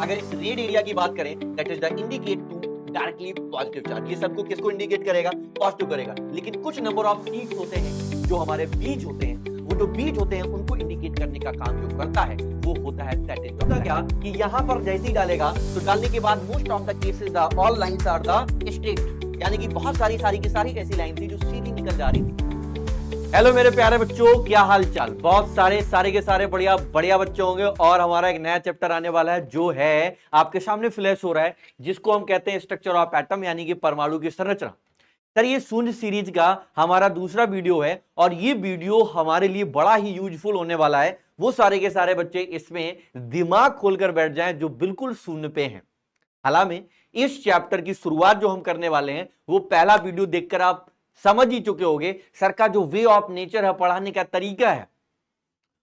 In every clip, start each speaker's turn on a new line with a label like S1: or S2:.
S1: अगर इस red area की बात करें, that is the indicate to directly positive charge. ये सबको किसको इंडिकेट करेगा? पॉजिटिव करेगा। लेकिन कुछ नंबर ऑफ सीड्स होते हैं जो हमारे बीज होते हैं, वो जो बीज होते हैं उनको इंडिकेट करने का काम जो करता है वो होता है दैट इज होता क्या कि यहाँ पर जैसे ही डालेगा तो डालने के बाद most of the cases the all lines are the straight, यानी कि बहुत सारी की सारी ऐसी लाइन थी जो सीधी निकल जा रही थी। हेलो मेरे प्यारे बच्चों, क्या हाल चाल? बहुत सारे के सारे बढ़िया बढ़िया बच्चे होंगे और हमारा एक नया चैप्टर आने वाला है जो है आपके सामने फ्लैश हो रहा है, जिसको हम कहते हैं स्ट्रक्चर ऑफ एटम, यानी कि परमाणु की संरचना। सर ये शून्य सीरीज का हमारा दूसरा वीडियो है और ये वीडियो हमारे लिए बड़ा ही यूजफुल होने वाला है। वो सारे के सारे बच्चे इसमें दिमाग खोलकर बैठ जाएं जो बिल्कुल शून्य पे हैं। हालांकि इस चैप्टर की शुरुआत जो हम करने वाले हैं वो पहला वीडियो देखकर आप समझ ही चुके होंगे। सर का जो वे ऑफ नेचर है, पढ़ाने का तरीका है,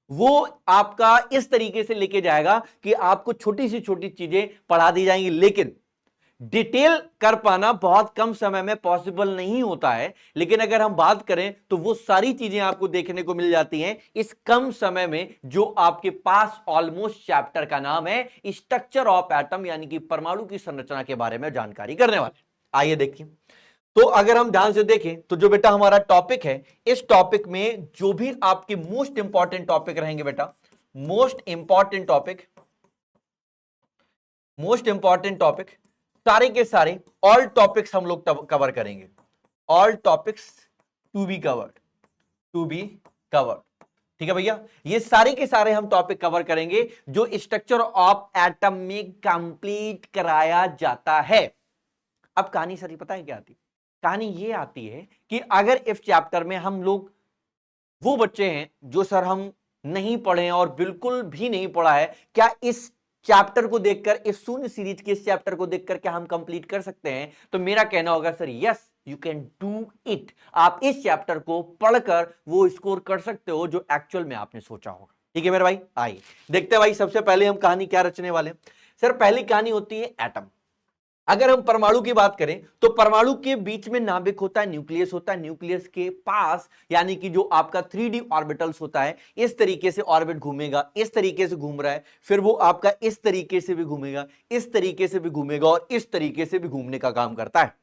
S1: वो आपका इस तरीके से लेके जाएगा कि आपको छोटी सी छोटी चीजें पढ़ा दी जाएंगी, लेकिन डिटेल कर पाना बहुत कम समय में पॉसिबल नहीं होता है। लेकिन अगर हम बात करें तो वो सारी चीजें आपको देखने को मिल जाती हैं इस कम समय में, जो आपके पास ऑलमोस्ट चैप्टर का नाम है स्ट्रक्चर ऑफ एटम, यानी कि परमाणु की संरचना के बारे में जानकारी करने वाले। आइए देखिए, तो अगर हम ध्यान से देखें तो जो बेटा हमारा टॉपिक है, इस टॉपिक में जो भी आपके मोस्ट इंपॉर्टेंट टॉपिक रहेंगे बेटा, मोस्ट इंपॉर्टेंट टॉपिक सारे के सारे ऑल टॉपिक्स हम लोग कवर करेंगे। All topics to be covered, ठीक है भैया। ये सारे के सारे हम टॉपिक कवर करेंगे जो स्ट्रक्चर ऑफ एटम में कंप्लीट कराया जाता है। अब कहानी सर पता है क्या आती? कहानी ये आती है कि अगर इस चैप्टर में हम लोग वो बच्चे हैं जो सर हम नहीं पढ़े और बिल्कुल भी नहीं पढ़ा है, क्या इस चैप्टर को देखकर, इस शून्य सीरीज के इस चैप्टर को देखकर क्या हम कंप्लीट कर सकते हैं? तो मेरा कहना होगा sir yes, you can do it. आप इस चैप्टर को पढ़कर वो स्कोर कर सकते हो जो एक्चुअल में आपने सोचा होगा। ठीक है मेरे भाई, आइए देखते हैं भाई। सबसे पहले हम कहानी क्या रचने वाले हैं? सर पहली कहानी होती है एटम। अगर हम परमाणु की बात करें तो परमाणु के बीच में नाभिक होता है, न्यूक्लियस होता है। न्यूक्लियस के पास यानी कि जो आपका 3D ऑर्बिटल्स होता है, इस तरीके से ऑर्बिट घूमेगा, इस तरीके से घूम रहा है, फिर वो आपका इस तरीके से भी घूमेगा, इस तरीके से भी घूमेगा और इस तरीके से भी घूमने का काम करता है।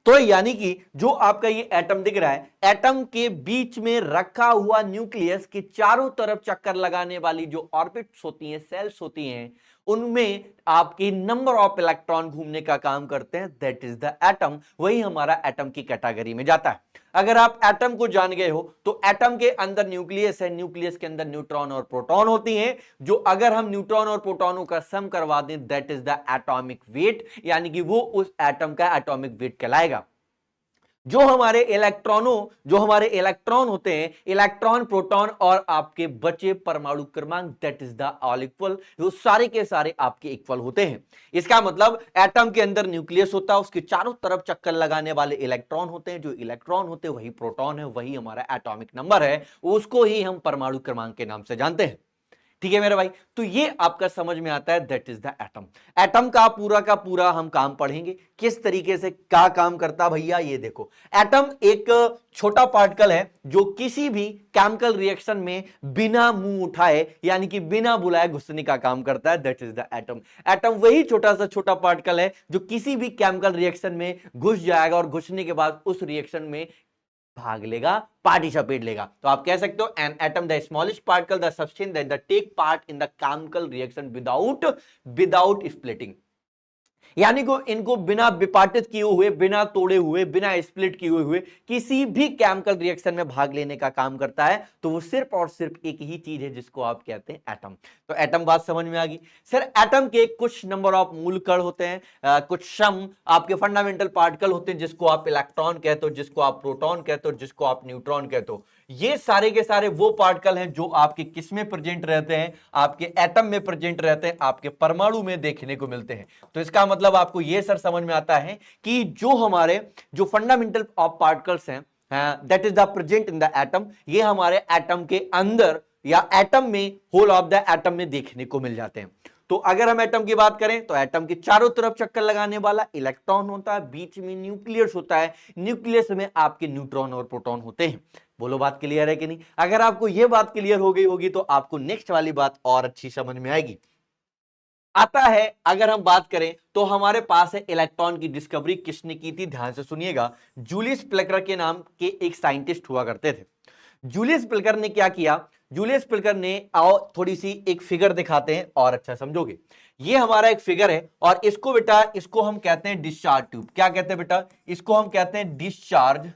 S1: तो यानी कि जो आपका ये एटम दिख रहा है, एटम के बीच में रखा हुआ न्यूक्लियस के चारों तरफ चक्कर लगाने वाली जो ऑर्बिट्स होती हैं, सेल्स होती हैं, उनमें आपके नंबर ऑफ इलेक्ट्रॉन घूमने का काम करते हैं, दैट इज द एटम। वही हमारा एटम की कैटेगरी में जाता है। अगर आप एटम को जान गए हो तो एटम के अंदर न्यूक्लियस है, न्यूक्लियस के अंदर न्यूट्रॉन और प्रोटॉन होती हैं, जो अगर हम न्यूट्रॉन और प्रोटॉनों का सम करवा दें, that is the atomic wait, यानी कि वो उस एटम का एटॉमिक वेट कहलाएगा। जो हमारे इलेक्ट्रॉन होते हैं, इलेक्ट्रॉन, प्रोटॉन और आपके बचे परमाणु क्रमांक, that is the all equal, वो सारे के सारे आपके इक्वल होते हैं। इसका मतलब एटम के अंदर न्यूक्लियस होता है, उसके चारों तरफ चक्कर लगाने वाले इलेक्ट्रॉन होते हैं, जो इलेक्ट्रॉन होते हैं वही प्रोटॉन है, वही हमारा एटॉमिक नंबर है, उसको ही हम परमाणु क्रमांक के नाम से जानते हैं। ठीक है मेरे भाई, तो ये आपका समझ में आता है, that is the atom. Atom का पूरा हम काम पढ़ेंगे, किस तरीके से क्या काम करता भैया। ये देखो, एटम एक छोटा पार्टिकल है जो किसी भी केमिकल रिएक्शन में बिना मुंह उठाए, यानी कि बिना बुलाए घुसने का काम करता है, that is the atom. Atom वही छोटा सा छोटा पार्टिकल है जो किसी भी केमिकल रिएक्शन में घुस जाएगा और घुसने के बाद उस रिएक्शन में भाग लेगा, पार्टिसिपेट लेगा। तो आप कह सकते हो an atom the smallest particle the substance that take part in the chemical reaction without splitting, यानी को इनको बिना विपाटित किए हुए, बिना तोड़े हुए, बिना स्प्लिट किए हुए किसी भी केमिकल रिएक्शन में भाग लेने का काम करता है। तो वो सिर्फ और सिर्फ एक ही चीज है जिसको आप कहते हैं एटम। तो एटम बात समझ में आ गई। सर एटम के कुछ नंबर ऑफ मूल कण होते हैं, कुछ सम आपके फंडामेंटल पार्टिकल होते हैं, जिसको आप इलेक्ट्रॉन कहते हो, जिसको आप प्रोटॉन कहते हो, जिसको आप न्यूट्रॉन कहते हो। ये सारे के सारे वो पार्टिकल हैं जो आपके किस में प्रेजेंट रहते हैं? आपके एटम में प्रेजेंट रहते हैं, आपके परमाणु में देखने को मिलते हैं। तो इसका मतलब आपको ये सर समझ में आता है कि जो हमारे जो फंडामेंटल ऑफ पार्टिकल्स हैं, that is the present in the atom, ये हमारे एटम के अंदर या एटम में, होल ऑफ द एटम में देखने को मिल जाते हैं। तो अगर हम एटम की बात करें तो एटम के चारों तरफ चक्कर लगाने वाला इलेक्ट्रॉन होता है, बीच में न्यूक्लियस होता है, न्यूक्लियस में आपके न्यूट्रॉन और प्रोटॉन होते हैं। बोलो बात क्लियर है कि नहीं? अगर आपको यह बात क्लियर हो गई होगी तो आपको नेक्स्ट वाली बात और अच्छी समझ में आएगी। आता है। अगर हम बात करें तो हमारे पास है इलेक्ट्रॉन की डिस्कवरी किसने की थी, ध्यान से सुनिएगा। जूलियस प्लकर के नाम के एक साइंटिस्ट हुआ करते थे। जूलियस प्लकर ने क्या किया, जूलियस प्लकर ने, आओ थोड़ी सी एक फिगर दिखाते हैं और अच्छा समझोगे। ये हमारा एक फिगर है और इसको बेटा, इसको हम कहते हैं डिस्चार्ज ट्यूब। क्या कहते हैं बेटा, इसको हम कहते हैं डिस्चार्ज,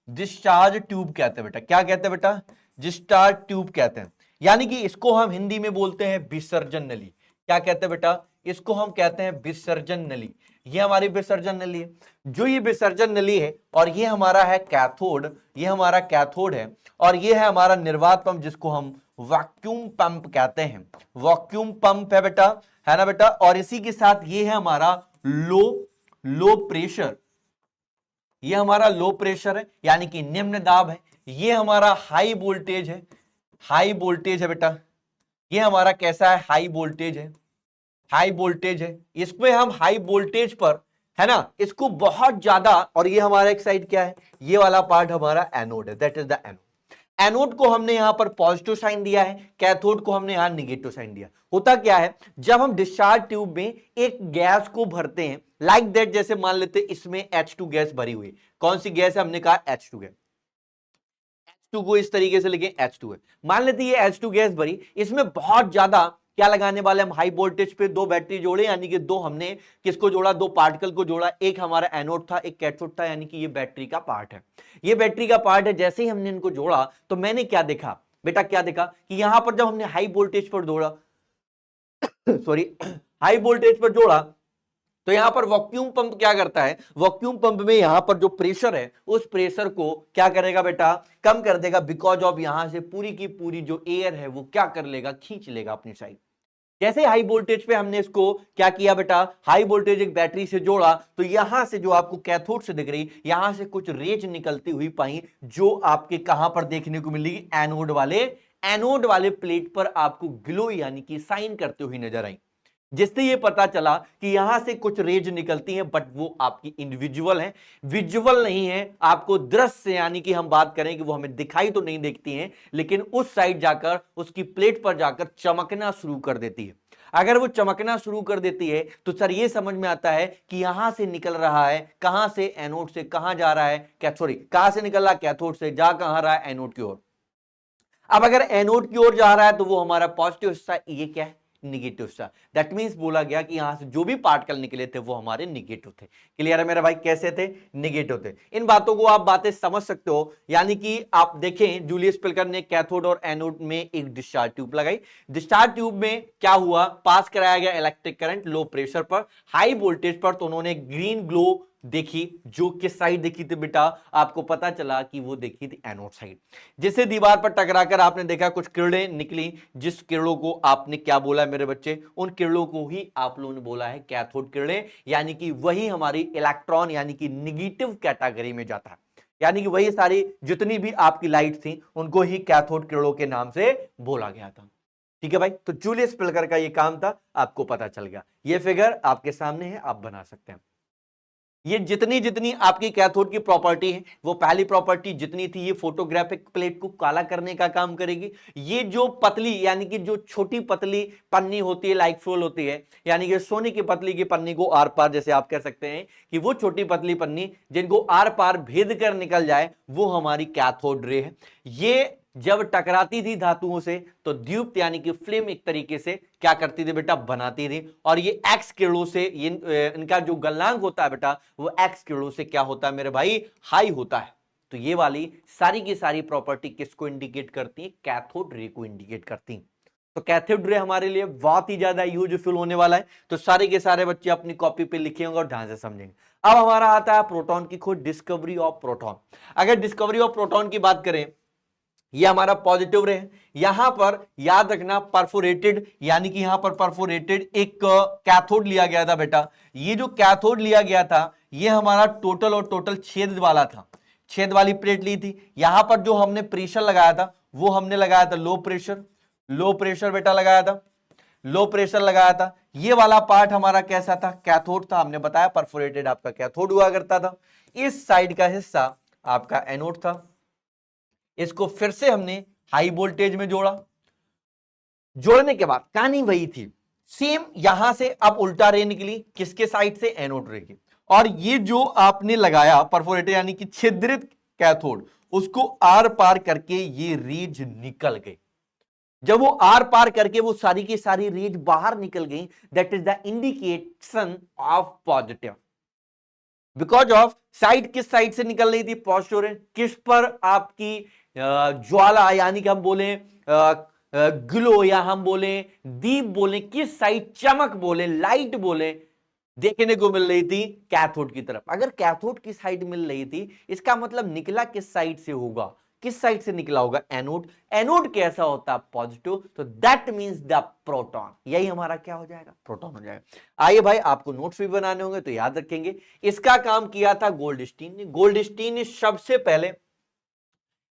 S1: डिस्चार्ज ट्यूब कहते हैं बेटा। क्या कहते हैं बेटा, डिस्चार्ज ट्यूब कहते हैं। यानी कि इसको हम हिंदी में बोलते हैं विसर्जन नली। क्या कहते हैं बेटा, इसको हम कहते हैं विसर्जन नली। ये हमारी विसर्जन नली है। जो ये विसर्जन नली है और ये हमारा है कैथोड, ये हमारा कैथोड है और ये है हमारा निर्वात पंप जिसको हम वैक्यूम पंप कहते हैं। वैक्यूम पंप है बेटा, है ना बेटा। और इसी के साथ ये है हमारा लो प्रेशर, ये हमारा लो प्रेशर है यानी कि निम्न दाब है। ये हमारा हाई वोल्टेज है, हाई वोल्टेज है बेटा। ये हमारा कैसा है, हाई वोल्टेज है, हाई वोल्टेज है। इसमें हम हाई वोल्टेज पर, है ना, इसको बहुत ज्यादा, और ये हमारा एक साइड क्या है, ये वाला पार्ट हमारा एनोड है, that is the anode. Anode को हमने यहां पर पॉजिटिव साइन दिया है, कैथोड को हमने यहां निगेटिव साइन दिया। होता क्या है, जब हम डिस्चार्ज ट्यूब में एक गैस को भरते हैं, लाइक दैट, जैसे मान लेते इसमें H2 गैस भरी हुई। कौन सी गैस है, हमने कहा H2 गैस। H2 को इस तरीके से लिखे, H2 है। मान लेते ये H2 गैस भरी, इसमें बहुत ज्यादा क्या लगाने वाले हम, हाई वोल्टेज पे दो बैटरी जोड़े, यानी कि दो हमने किसको जोड़ा, दो पार्टिकल को जोड़ा। एक हमारा एनोड था, एक कैथोड था, यानी कि ये बैटरी का पार्ट है। ये बैटरी का पार्ट है। जैसे ही हमने इनको जोड़ा तो मैंने क्या देखा बेटा, क्या देखा कि यहां पर जब हमने हाई वोल्टेज पर जोड़ा सॉरी हाई वोल्टेज पर जोड़ा, तो यहां पर वैक्यूम पंप क्या करता है, वैक्यूम पंप में यहां पर जो प्रेशर है उस प्रेशर को क्या करेगा बेटा, कम कर देगा। बिकॉज ऑफ यहां से पूरी की पूरी जो एयर है वो क्या कर लेगा, खींच लेगा अपनी साइड। जैसे हाई वोल्टेज पे हमने इसको क्या किया बेटा, हाई वोल्टेज एक बैटरी से जोड़ा, तो यहां से जो आपको कैथोड से दिख रही, यहां से कुछ रेज निकलती हुई पाई, जो आपके कहां पर देखने को मिलेगी, एनोड वाले प्लेट पर आपको ग्लो यानी कि साइन करते हुए नजर आई। जिससे ये पता चला कि यहां से कुछ रेज निकलती हैं, बट वो आपकी इंडिविजुअल है, विजुअल नहीं है, आपको दृश्य यानी कि हम बात करें कि वो हमें दिखाई तो नहीं देखती हैं, लेकिन उस साइड जाकर, उसकी प्लेट पर जाकर चमकना शुरू कर देती है। अगर वो चमकना शुरू कर देती है तो सर ये समझ में आता है कि यहां से निकल रहा है, कहां से, एनोड से, कहां जा रहा है, सॉरी कहां से निकल रहा है, कैथोड से, जा कहां रहा है, एनोड की ओर। अब अगर एनोड की ओर जा रहा है तो वो हमारा पॉजिटिव हिस्सा, ये क्या है, निगेटिव हिस्सा। दैट मींस बोला गया कि यहां से जो भी पार्टिकल निकले थे वो हमारे निगेटिव थे। क्लियर है मेरा भाई, कैसे थे, निगेटिव थे। इन बातों को आप बातें समझ सकते हो। यानी कि आप देखें, जूलियस पिल्कर ने कैथोड और एनोड में एक डिस्चार्ज ट्यूब लगाई। डिस्चार्ज ट्यूब में क्या हुआ, पास कराया गया इलेक्ट्रिक करंट लो प्रेशर पर, हाई वोल्टेज पर, तो उन्होंने ग्रीन ग्लो देखी। जो किस साइड देखी थी बेटा, आपको पता चला कि वो देखी थी एनोड साइड। जिसे दीवार पर टकराकर आपने देखा कुछ किरणें निकली, जिस किरणों को आपने क्या बोला मेरे बच्चे, उन किरणों को ही आप लोगों ने बोला है कैथोड किरणें। यानी कि वही हमारी इलेक्ट्रॉन यानी कि निगेटिव कैटेगरी में जाता है। यानी कि वही सारी जितनी भी आपकी लाइट थी उनको ही कैथोड किरणों के नाम से बोला गया था। ठीक है भाई, तो जूलियस पिल्कर का ये काम था, आपको पता चल गया। ये फिगर आपके सामने है, आप बना सकते हैं। ये जितनी जितनी आपकी कैथोड की प्रॉपर्टी है, वो पहली प्रॉपर्टी जितनी थी, ये फोटोग्राफिक प्लेट को काला करने का काम करेगी। ये जो पतली यानी कि जो छोटी पतली पन्नी होती है, लाइक फोल होती है, यानी कि सोने की पतली की पन्नी को आर पार, जैसे आप कह सकते हैं कि वो छोटी पतली पन्नी जिनको आर पार भेद कर निकल जाए, वो हमारी कैथोड रे है। ये जब टकराती थी धातुओं से तो द्युप्त यानी कि फ्लेम एक तरीके से क्या करती थी बेटा, बनाती थी। और ये एक्स किरणों से, ये इनका जो गलनांक होता है बेटा, वो एक्स किरणों से क्या होता है मेरे भाई, हाई होता है। तो ये वाली सारी की सारी प्रॉपर्टी किसको इंडिकेट करती है, कैथोड रे को इंडिकेट करती है। तो कैथोड रे हमारे लिए बहुत ही ज्यादा यूजफुल होने वाला है। तो सारे के सारे बच्चे अपनी कॉपी पे लिखेंगे और ध्यान से समझेंगे। अब हमारा आता है प्रोटॉन की खोज, डिस्कवरी ऑफ प्रोटॉन। अगर डिस्कवरी ऑफ प्रोटॉन की बात करें, ये हमारा पॉजिटिव रे है। यहां पर याद रखना परफोरेटेड, यानी कि यहां पर परफोरेटेड एक कैथोड लिया गया था बेटा। ये जो कैथोड लिया गया था ये हमारा टोटल और टोटल छेद वाला था, छेद वाली प्लेट ली थी। यहां पर जो हमने प्रेशर लगाया था वो हमने लगाया था लो प्रेशर, लो प्रेशर बेटा लगाया था, लो प्रेशर लगाया था। ये वाला पार्ट हमारा कैसा था, कैथोड था। हमने बताया परफोरेटेड आपका कैथोड हुआ करता था। इस साइड का हिस्सा आपका एनोड था। इसको फिर से हमने हाई वोल्टेज में जोड़ा। जोड़ने के बाद कहानी वही थी, सेम यहां से अब उल्टा रे निकली, किसके साइड से, एनोड रे की, और ये जो आपने लगाया परफोरेटेड यानी कि छिद्रित कैथोड, उसको आर पार करके ये रेज निकल गई। जब वो आर पार करके वो सारी की सारी रेज बाहर निकल गई, that is the indication of positive. Because of side किस साइड से निकल रही थी, पॉजिटिव। किस पर आपकी ज्वाला यानी कि हम बोले ग्लो या हम बोले दीप बोले, किस साइड चमक बोले, लाइट बोले, देखने को मिल रही थी कैथोड की तरफ। अगर कैथोड की साइड मिल रही थी, इसका मतलब निकला किस साइड से होगा, किस साइड से निकला होगा, एनोड। एनोड कैसा होता है, पॉजिटिव, तो दैट मींस द प्रोटॉन। यही हमारा क्या हो जाएगा, प्रोटॉन हो जाएगा। आइए भाई, आपको नोट्स भी बनाने होंगे तो याद रखेंगे। इसका काम किया था गोल्डस्टीन ने। गोल्डस्टीन ने सबसे पहले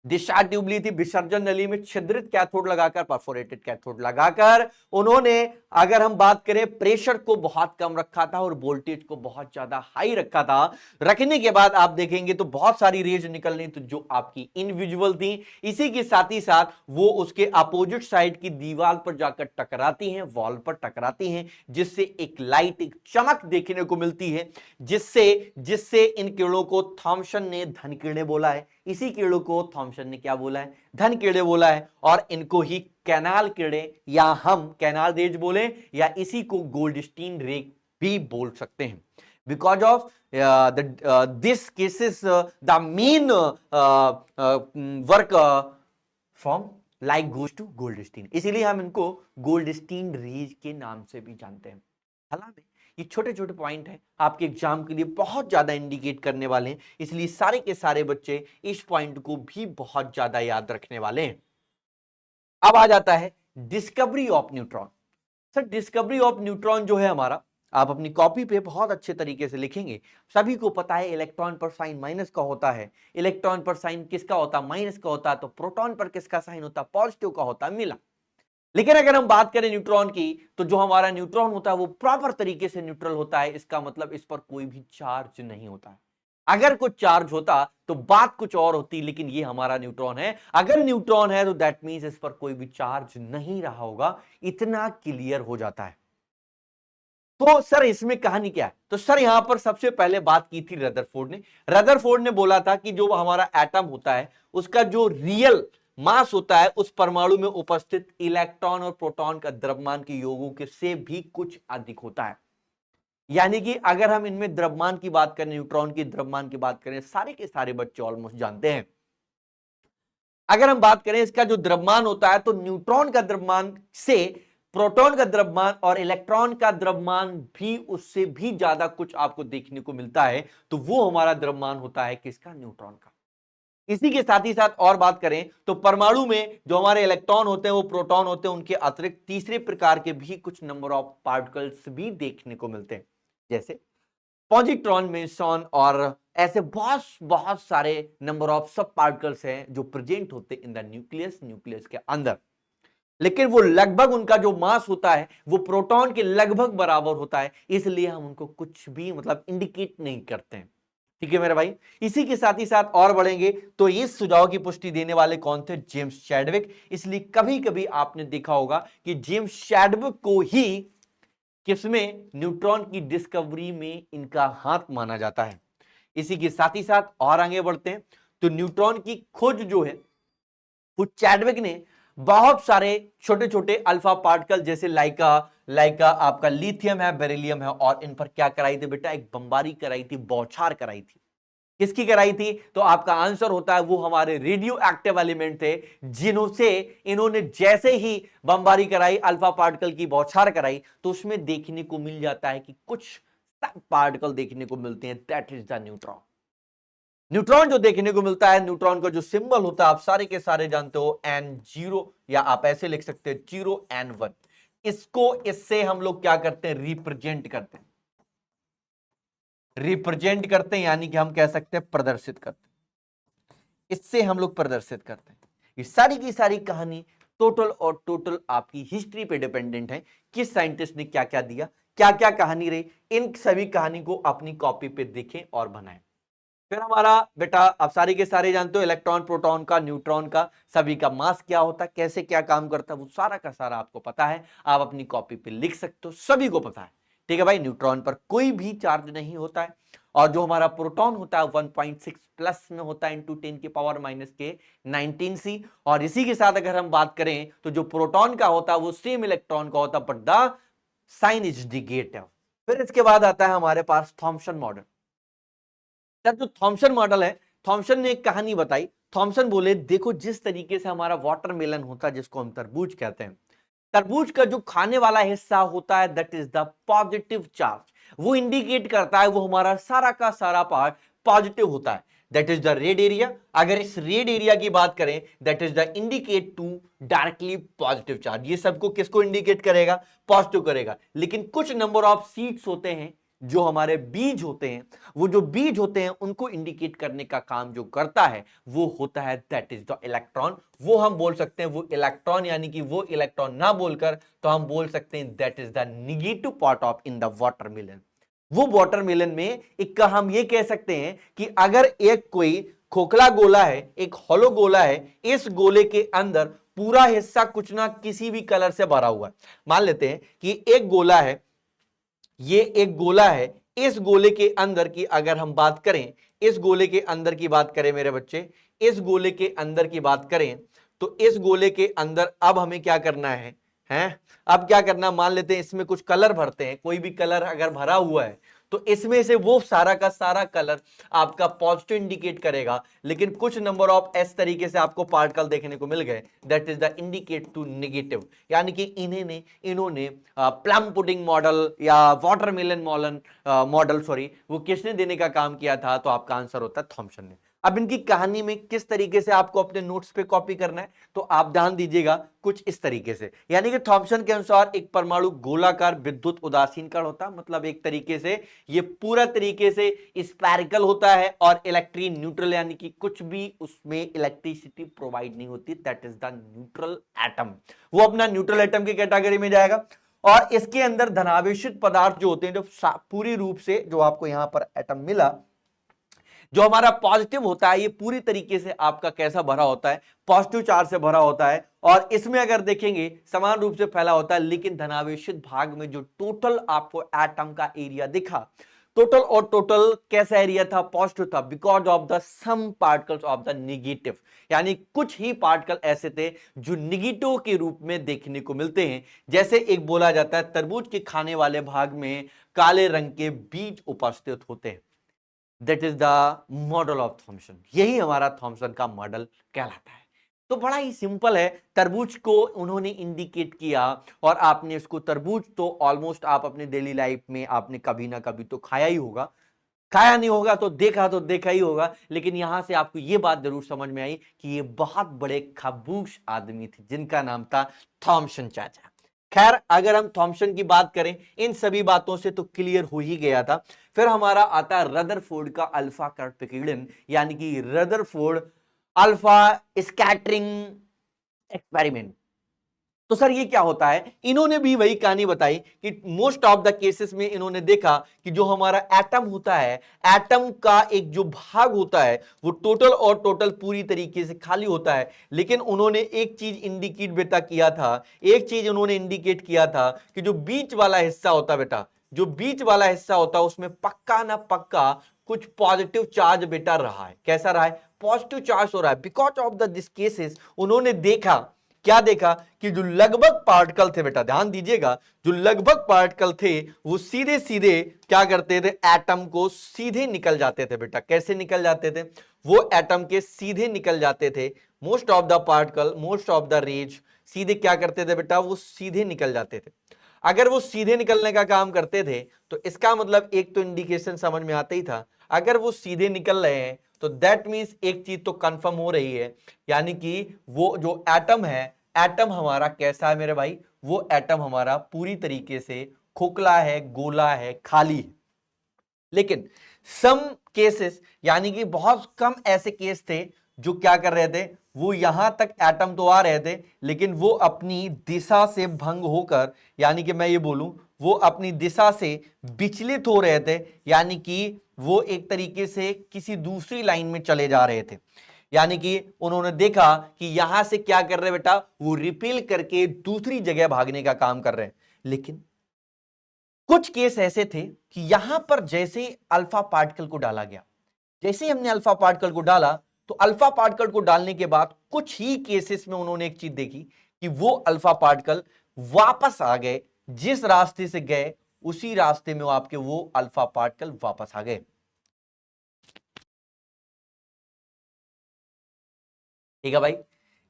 S1: डिस्चार्ज ट्यूब ली थी, विसर्जन नली में छिद्रित कैथोड लगाकर, परफोरेटेड कैथोड लगाकर उन्होंने, अगर हम बात करें, प्रेशर को बहुत कम रखा था और वोल्टेज को बहुत ज्यादा हाई रखा था। रखने के बाद आप देखेंगे तो बहुत सारी रेज निकलनी, तो जो आपकी इनविजिबल थी, इसी के साथ ही साथ वो उसके अपोजिट साइड की दीवार पर जाकर टकराती हैं, वॉल पर टकराती हैं, जिससे एक लाइट, एक चमक देखने को मिलती है, जिससे जिससे इन किरणों को थॉमसन ने धन किरणें बोला है। इसी किरणों को थॉमसन ने क्या बोला है, धन किरणें बोला है। और इनको ही कैनाल किरणें या हम कैनाल रेज बोले, या इसी को गोल्डस्टीन रे भी बोल सकते हैं। Because of this cases the main work from like goes to Goldstein, इसीलिए हम इनको गोल्डस्टीन रेज के नाम से भी जानते हैं। हालांकि ये छोटे छोटे पॉइंट हैं, आपके एग्जाम के लिए बहुत ज्यादा इंडिकेट करने वाले हैं, इसलिए सारे के सारे बच्चे इस पॉइंट को भी बहुत ज्यादा याद रखने वाले हैं। अब आ जाता है discovery of neutron. Sir discovery of neutron जो है हमारा, आप अपनी कॉपी पे बहुत अच्छे तरीके से लिखेंगे। सभी को पता है इलेक्ट्रॉन पर साइन माइनस का होता है, इलेक्ट्रॉन पर साइन किसका होता है, माइनस का होता है। तो प्रोटॉन पर किसका साइन होता है, पॉजिटिव का होता है, मिला। लेकिन अगर हम बात करें न्यूट्रॉन की, तो जो हमारा न्यूट्रॉन होता है वो प्रॉपर तरीके से न्यूट्रल होता है। इसका मतलब इस पर कोई भी चार्ज नहीं होता है। अगर कुछ चार्ज होता तो बात कुछ और होती, लेकिन ये हमारा न्यूट्रॉन है। अगर न्यूट्रॉन है तो दैट मींस इस पर कोई भी चार्ज नहीं रहा होगा, इतना क्लियर हो जाता है। तो सर इसमें कहानी क्या है, तो सर यहां पर सबसे पहले बात की थी रदरफोर्ड ने। रदरफोर्ड ने बोला था कि जो हमारा एटम होता है, उसका जो रियल मास होता है, उस परमाणु में उपस्थित इलेक्ट्रॉन और प्रोटॉन का द्रव्यमान के योगों के से भी कुछ अधिक होता है। यानी कि अगर हम इनमें द्रव्यमान की बात करें, न्यूट्रॉन की द्रव्यमान की बात करें, सारे के सारे बच्चे ऑलमोस्ट जानते हैं। अगर हम बात करें इसका जो द्रव्यमान होता है, तो न्यूट्रॉन का द्रव्यमान से प्रोटॉन का द्रव्यमान और इलेक्ट्रॉन का द्रव्यमान भी उससे भी ज्यादा कुछ आपको देखने को मिलता है। तो वो हमारा द्रव्यमान होता है किसका, न्यूट्रॉन का। इसी के साथ ही साथ और बात करें तो परमाणु में जो हमारे इलेक्ट्रॉन होते हैं वो प्रोटॉन होते हैं, उनके अतिरिक्त तीसरे प्रकार के भी कुछ नंबर ऑफ पार्टिकल्स भी देखने को मिलते हैं, जैसे पॉजिट्रॉन, मेसॉन, और ऐसे बहुत बहुत सारे नंबर ऑफ सब पार्टिकल्स हैं जो प्रेजेंट होते इन द न्यूक्लियस, न्यूक्लियस के अंदर। लेकिन वो लगभग, उनका जो मास होता है वो प्रोटॉन के लगभग बराबर होता है, इसलिए हम उनको कुछ भी मतलब इंडिकेट नहीं करते हैं। ठीक है मेरे भाई। इसी के साथ ही साथ और बढ़ेंगे तो इस सुझाव की पुष्टि देने वाले कौन थे, जेम्स चैडविक। इसलिए कभी कभी आपने देखा होगा कि जेम्स चैडविक को ही किसमें, न्यूट्रॉन की डिस्कवरी में इनका हाथ माना जाता है। इसी के साथ ही साथ और आगे बढ़ते हैं तो न्यूट्रॉन की खोज जो है वो चैडविक ने बहुत सारे छोटे छोटे अल्फा पार्टिकल, जैसे लाइका लाइका आपका लिथियम है, बेरिलियम है, और इन पर क्या कराई थी बेटा, एक बमबारी कराई थी, बौछार कराई थी। किसकी कराई थी, तो आपका आंसर होता है वो हमारे रेडियो एक्टिव एलिमेंट थे, जिनसे इन्होंने जैसे ही बमबारी कराई, अल्फा पार्टिकल की बौछार कराई, तो उसमें देखने को मिल जाता है कि कुछ सब पार्टिकल देखने को मिलते हैं, that is the neutron. Neutron जो देखने को मिलता है, न्यूट्रॉन का जो सिंबल होता है आप सारे के सारे जानते हो, N0, या आप ऐसे लिख सकते हैं 0 N1। इसको, इससे हम लोग क्या करते हैं, रिप्रेजेंट करते हैं, रिप्रेजेंट करते हैं, यानी कि हम कह सकते हैं प्रदर्शित करते हैं, इससे हम लोग प्रदर्शित करते हैं। ये सारी की सारी कहानी टोटल और टोटल आपकी हिस्ट्री पे डिपेंडेंट है, किस साइंटिस्ट ने क्या क्या दिया, क्या क्या कहानी रही। इन सभी कहानी को अपनी कॉपी पे देखें और बनाएं। फिर हमारा बेटा आप सारे के सारे जानते हो इलेक्ट्रॉन प्रोटॉन का न्यूट्रॉन का सभी का मास क्या होता है, कैसे क्या काम करता है, वो सारा का सारा आपको पता है। आप अपनी कॉपी पे लिख सकते हो, सभी को पता है। ठीक है भाई, न्यूट्रॉन पर कोई भी चार्ज नहीं होता है और जो हमारा प्रोटॉन होता है 1.6 प्लस में होता है इंटू 10 की पावर माइनस के 19 और इसी के साथ अगर हम बात करें तो जो प्रोटॉन का होता है वो सेम इलेक्ट्रॉन का होता है but the sign is negative. फिर इसके बाद आता है हमारे पास थॉम्सन मॉडल। सर जो थॉम्सन मॉडल है, थॉम्सन ने एक कहानी बताई। थॉम्सन बोले देखो जिस तरीके से हमारा वाटरमेलन होता है जिसको हम तरबूज कहते हैं, तरबूज का जो खाने वाला हिस्सा होता है that is the positive charge, वो इंडिकेट करता है वो हमारा सारा का सारा पार्ट पॉजिटिव होता है, that is the red area. अगर इस रेड एरिया की बात करें that is the indicate to directly positive charge. ये सबको किसको इंडिकेट करेगा? पॉजिटिव करेगा। लेकिन कुछ नंबर ऑफ सीड्स होते हैं जो हमारे बीज होते हैं, वो जो बीज होते हैं उनको इंडिकेट करने का काम जो करता है वो होता है दैट इज द इलेक्ट्रॉन। वो हम बोल सकते हैं वो इलेक्ट्रॉन, यानी कि वो इलेक्ट्रॉन ना बोलकर तो हम बोल सकते हैं that is the negative part of in the watermelon. वो वाटरमेलन में एक का हम ये कह सकते हैं कि अगर एक कोई खोखला गोला है, एक हॉलो गोला है, इस गोले के अंदर पूरा हिस्सा कुछ ना किसी भी कलर से भरा हुआ है। मान लेते हैं कि एक गोला है, ये एक गोला है, इस गोले के अंदर की अगर हम बात करें, इस गोले के अंदर की बात करें मेरे बच्चे, इस गोले के अंदर की बात करें तो इस गोले के अंदर अब हमें क्या करना है, हैं? अब क्या करना, मान लेते हैं इसमें कुछ कलर भरते हैं, कोई भी कलर अगर भरा हुआ है तो इसमें से वो सारा का सारा कलर आपका पॉजिटिव इंडिकेट करेगा। लेकिन कुछ नंबर ऑफ एस तरीके से आपको पार्टिकल देखने को मिल गए that is the indicate to negative. यानी कि इन्होंने प्लम पुडिंग मॉडल या वाटरमेलन मॉडल सॉरी वो किसने देने का काम किया था? तो आपका आंसर होता है थॉम्सन ने। अब इनकी कहानी में किस तरीके से आपको अपने नोट्स पे कॉपी करना है तो आप ध्यान दीजिएगा कुछ इस तरीके से। यानी कि थॉम्सन के अनुसार एक परमाणु गोलाकार विद्युत उदासीन कण होता है, मतलब एक तरीके से ये पूरा तरीके से स्फेरिकल होता है और इलेक्ट्रिक न्यूट्रल, यानी कि कुछ भी उसमें इलेक्ट्रिसिटी प्रोवाइड नहीं होती, that is the neutral atom. वो अपना न्यूट्रल एटम की कैटेगरी में जाएगा। और इसके अंदर धनावेशित पदार्थ जो होते हैं, जो पूरी रूप से जो आपको यहां पर एटम मिला, जो हमारा पॉजिटिव होता है ये पूरी तरीके से आपका कैसा भरा होता है? पॉजिटिव चार्ज से भरा होता है और इसमें अगर देखेंगे समान रूप से फैला होता है। लेकिन धनावेशित भाग में जो टोटल आपको एटम का एरिया दिखा, टोटल और टोटल कैसा एरिया था? पॉजिटिव था, because of the some particles of the negative. यानी कुछ ही पार्टिकल ऐसे थे जो नेगेटिव के रूप में देखने को मिलते हैं। जैसे एक बोला जाता है तरबूज के खाने वाले भाग में काले रंग के बीज उपस्थित होते हैं, that is the model of Thomson. यही हमारा थॉम्सन का मॉडल कहलाता है। तो बड़ा ही सिंपल है, तरबूज को उन्होंने इंडिकेट किया और आपने इसको तरबूज तो ऑलमोस्ट आप अपने डेली लाइफ में आपने कभी ना कभी तो खाया ही होगा, खाया नहीं होगा तो देखा ही होगा। लेकिन यहां से आपको यह बात जरूर समझ में आई कि ये बहुत बड़े खबूश आदमी थे जिनका नाम था थॉम्सन चाचा। खैर अगर हम थॉम्सन की बात करें इन सभी बातों से तो क्लियर हो ही गया था। फिर हमारा आता है रदरफोर्ड का अल्फा कट विकिरण, यानी कि रदरफोर्ड अल्फा स्कैटरिंग एक्सपेरिमेंट। तो सर ये क्या होता है? इन्होंने भी वही कहानी बताई कि मोस्ट ऑफ द केसेस में इन्होंने देखा कि जो हमारा एटम होता है, एटम का एक जो भाग होता है वो टोटल और टोटल पूरी तरीके से खाली होता है। लेकिन उन्होंने एक चीज इंडिकेट बेटा किया था, एक चीज उन्होंने इंडिकेट किया था कि जो बीच वाला हिस्सा होता बेटा, जो बीच वाला हिस्सा होता है उसमें पक्का ना पक्का कुछ पॉजिटिव चार्ज बेटा रहा है। कैसा रहा है? पॉजिटिव चार्ज हो रहा है। Because of the this cases उन्होंने देखा, क्या देखा कि जो लगभग पार्टिकल थे बेटा, ध्यान दीजिएगा, जो लगभग पार्टिकल थे वो सीधे सीधे क्या करते थे? एटम को सीधे निकल जाते थे बेटा। कैसे निकल जाते थे? वो एटम के सीधे निकल जाते थे। Most of the particle, most of the rays सीधे क्या करते थे बेटा? वो सीधे निकल जाते थे। अगर वो सीधे निकलने का काम करते थे तो इसका मतलब एक तो इंडिकेशन समझ में आता ही था, अगर वो सीधे निकल रहे हैं तो दैट मींस एक चीज तो कंफर्म हो रही है, यानी कि वो जो एटम है, एटम हमारा कैसा है मेरे भाई? वो एटम हमारा पूरी तरीके से खोखला है, गोला है, खाली है। लेकिन सम केसेस, यानी कि बहुत कम ऐसे केस थे जो क्या कर रहे थे, वो यहां तक एटम तो आ रहे थे लेकिन वो अपनी दिशा से भंग होकर, यानी कि मैं ये बोलूं वो अपनी दिशा से विचलित हो रहे थे, यानी कि वो एक तरीके से किसी दूसरी लाइन में चले जा रहे थे। यानी कि उन्होंने देखा कि यहां से क्या कर रहे बेटा, वो रिपेल करके दूसरी जगह भागने का काम कर रहे हैं। लेकिन कुछ केस ऐसे थे कि यहां पर जैसे अल्फा पार्टिकल को डाला गया, जैसे ही हमने अल्फा पार्टिकल को डाला, तो अल्फा पार्टिकल को डालने के बाद कुछ ही केसेस में उन्होंने एक चीज देखी कि वो अल्फा पार्टिकल वापस आ गए, जिस रास्ते से गए उसी रास्ते में आपके वो अल्फा पार्टिकल वापस आ गए। ठीक है भाई,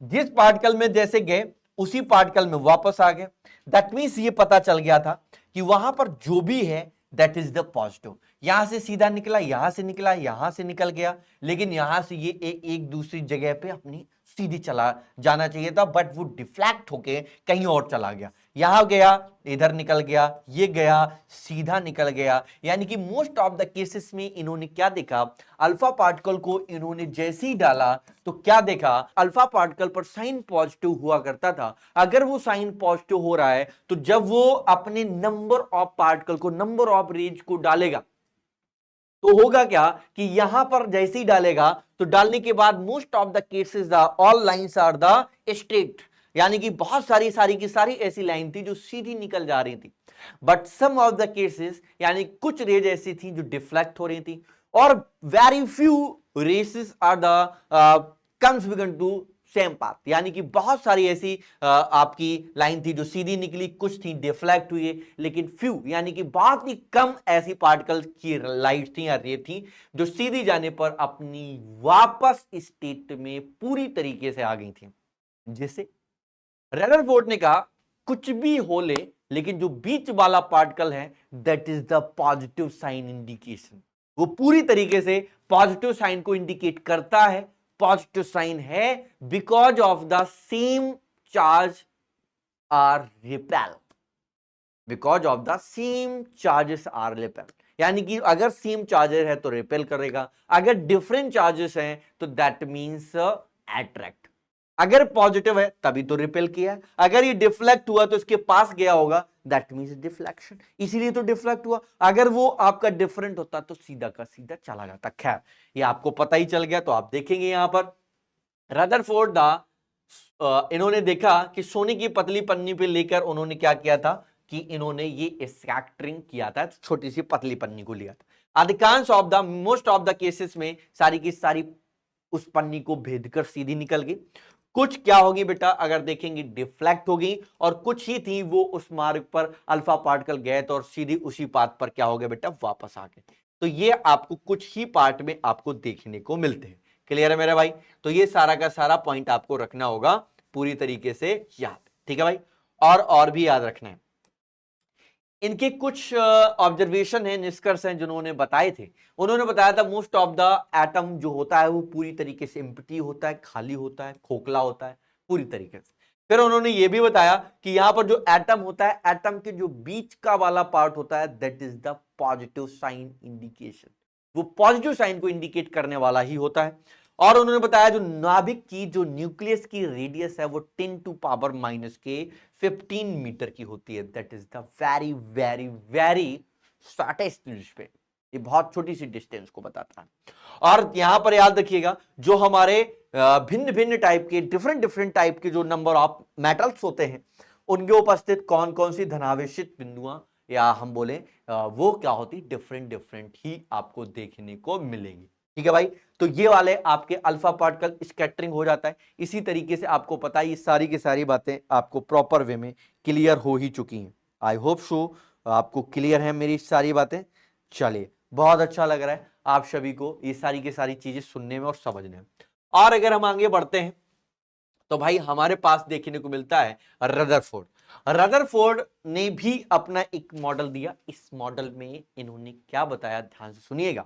S1: जिस पार्टिकल में जैसे गए उसी पार्टिकल में वापस आ गए। दैट मीन्स ये पता चल गया था कि वहां पर जो भी है दैट इज द पॉजिटिव। यहां से सीधा निकला, यहां से निकला, यहां से निकल गया, लेकिन यहां से ये एक दूसरी जगह पे अपनी सीधी चला जाना चाहिए था, बट वो डिफ्लेक्ट होके कहीं और चला गया। यहां गया, इधर निकल गया, ये गया, सीधा निकल गया। यानी कि मोस्ट ऑफ द केसेस में इन्होंने क्या देखा, अल्फा पार्टिकल को इन्होंने जैसे ही डाला तो क्या देखा, अल्फा पार्टिकल पर साइन पॉजिटिव हुआ करता था। अगर वो साइन पॉजिटिव हो रहा है तो जब वो अपने नंबर ऑफ पार्टिकल को, नंबर ऑफ रेज को डालेगा, तो होगा क्या कि यहां पर जैसे ही डालेगा तो डालने के बाद most of the cases all lines are the straight. यानी कि बहुत सारी की सारी ऐसी लाइन थी जो सीधी निकल जा रही थी, but some of the cases यानी कुछ रेज ऐसी थी जो डिफ्लेक्ट हो रही थी, और very few races are the comes began to same path. यानी कि बहुत सारी ऐसी आपकी लाइन थी जो सीधी निकली, कुछ थी डिफ्लेक्ट हुई, लेकिन फ्यू यानी कि बहुत ही कम ऐसी पार्टिकल की लाइट थी या रे थी जो सीधी जाने पर अपनी वापस स्टेट में पूरी तरीके से आ गई थी। जिसे रदरफोर्ड ने कहा कुछ भी हो ले, लेकिन जो बीच वाला पार्टिकल है that is the positive sign indication. वो पूरी तरीके से पॉजिटिव साइन को इंडिकेट करता है। पॉजिटिव साइन है because of the same charge are repel, because of the same charges are repel. यानी कि अगर सेम चार्जर है तो रिपेल करेगा, अगर डिफरेंट चार्जेस हैं तो दैट मींस अट्रैक्ट। अगर पॉजिटिव है तभी तो रिपेल किया है, अगर ये डिफ्लेक्ट हुआ तो इसके पास गया होगा, दैट मींस डिफ्लेक्शन, इसीलिए तो डिफ्लेक्ट हुआ। अगर वो आपका डिफरेंट होता तो सीधा का सीधा चला जाता। खैर, ये आपको पता ही चल गया, तो आप देखेंगे यहां पर रदरफोर्ड द इन्होंने देखा कि सोने की पतली पन्नी पे लेकर उन्होंने क्या किया था कि इन्होंने ये स्कैटरिंग किया था, छोटी सी पतली पन्नी को लिया था। अधिकांश of the most of the cases में सारी की सारी उस पन्नी को भेदकर सीधी निकल गई। कुछ क्या होगी बेटा, अगर देखेंगे डिफ्लेक्ट होगी, और कुछ ही थी वो उस मार्ग पर अल्फा पार्टिकल गए तो और सीधी उसी पाथ पर क्या हो गया बेटा, वापस आ गए। तो ये आपको कुछ ही पार्ट में आपको देखने को मिलते हैं। क्लियर है मेरे भाई? तो ये सारा का सारा पॉइंट आपको रखना होगा पूरी तरीके से याद। ठीक है भाई? और भी याद रखना है। इनके कुछ ऑब्जर्वेशन है, निष्कर्ष हैं जिन्होंने बताए थे। उन्होंने बताया था मोस्ट ऑफ द एटम जो होता है वो पूरी तरीके से एम्प्टी होता है, खाली होता है, खोखला होता है पूरी तरीके से। फिर उन्होंने ये भी बताया कि यहां पर जो एटम होता है, एटम के जो बीच का वाला पार्ट होता है that is the positive sign indication. वो पॉजिटिव साइन को इंडिकेट करने वाला ही होता है। और उन्होंने बताया जो नाभिक की जो न्यूक्लियस की रेडियस है वो 10 टू पावर माइनस के 15 मीटर की होती है। That is the very very very shortest distance. ये बहुत छोटी सी डिस्टेंस को बताता है। और यहां पर याद रखिएगा जो हमारे भिन्न भिन्न टाइप के डिफरेंट डिफरेंट टाइप के जो नंबर ऑफ मेटल्स होते हैं उनके उपस्थित कौन कौन सी धनावेशित बिंदुआं या हम बोले वो क्या होती, डिफरेंट डिफरेंट ही आपको देखने को मिलेंगी। ठीक है भाई? तो ये वाले आपके अल्फा पार्टिकल स्कैटरिंग हो जाता है। इसी तरीके से आपको पता है ये सारी की सारी बातें आपको प्रॉपर वे में क्लियर हो ही चुकी हैं। आई होप सो आपको क्लियर है मेरी सारी बातें। चलिए, बहुत अच्छा लग रहा है आप सभी को ये सारी की सारी चीजें सुनने में और समझने में। और अगर हम आगे बढ़ते हैं तो भाई हमारे पास देखने को मिलता है रदरफोर्ड। रदरफोर्ड ने भी अपना एक मॉडल दिया। इस मॉडल में इन्होंने क्या बताया, ध्यान से सुनिएगा।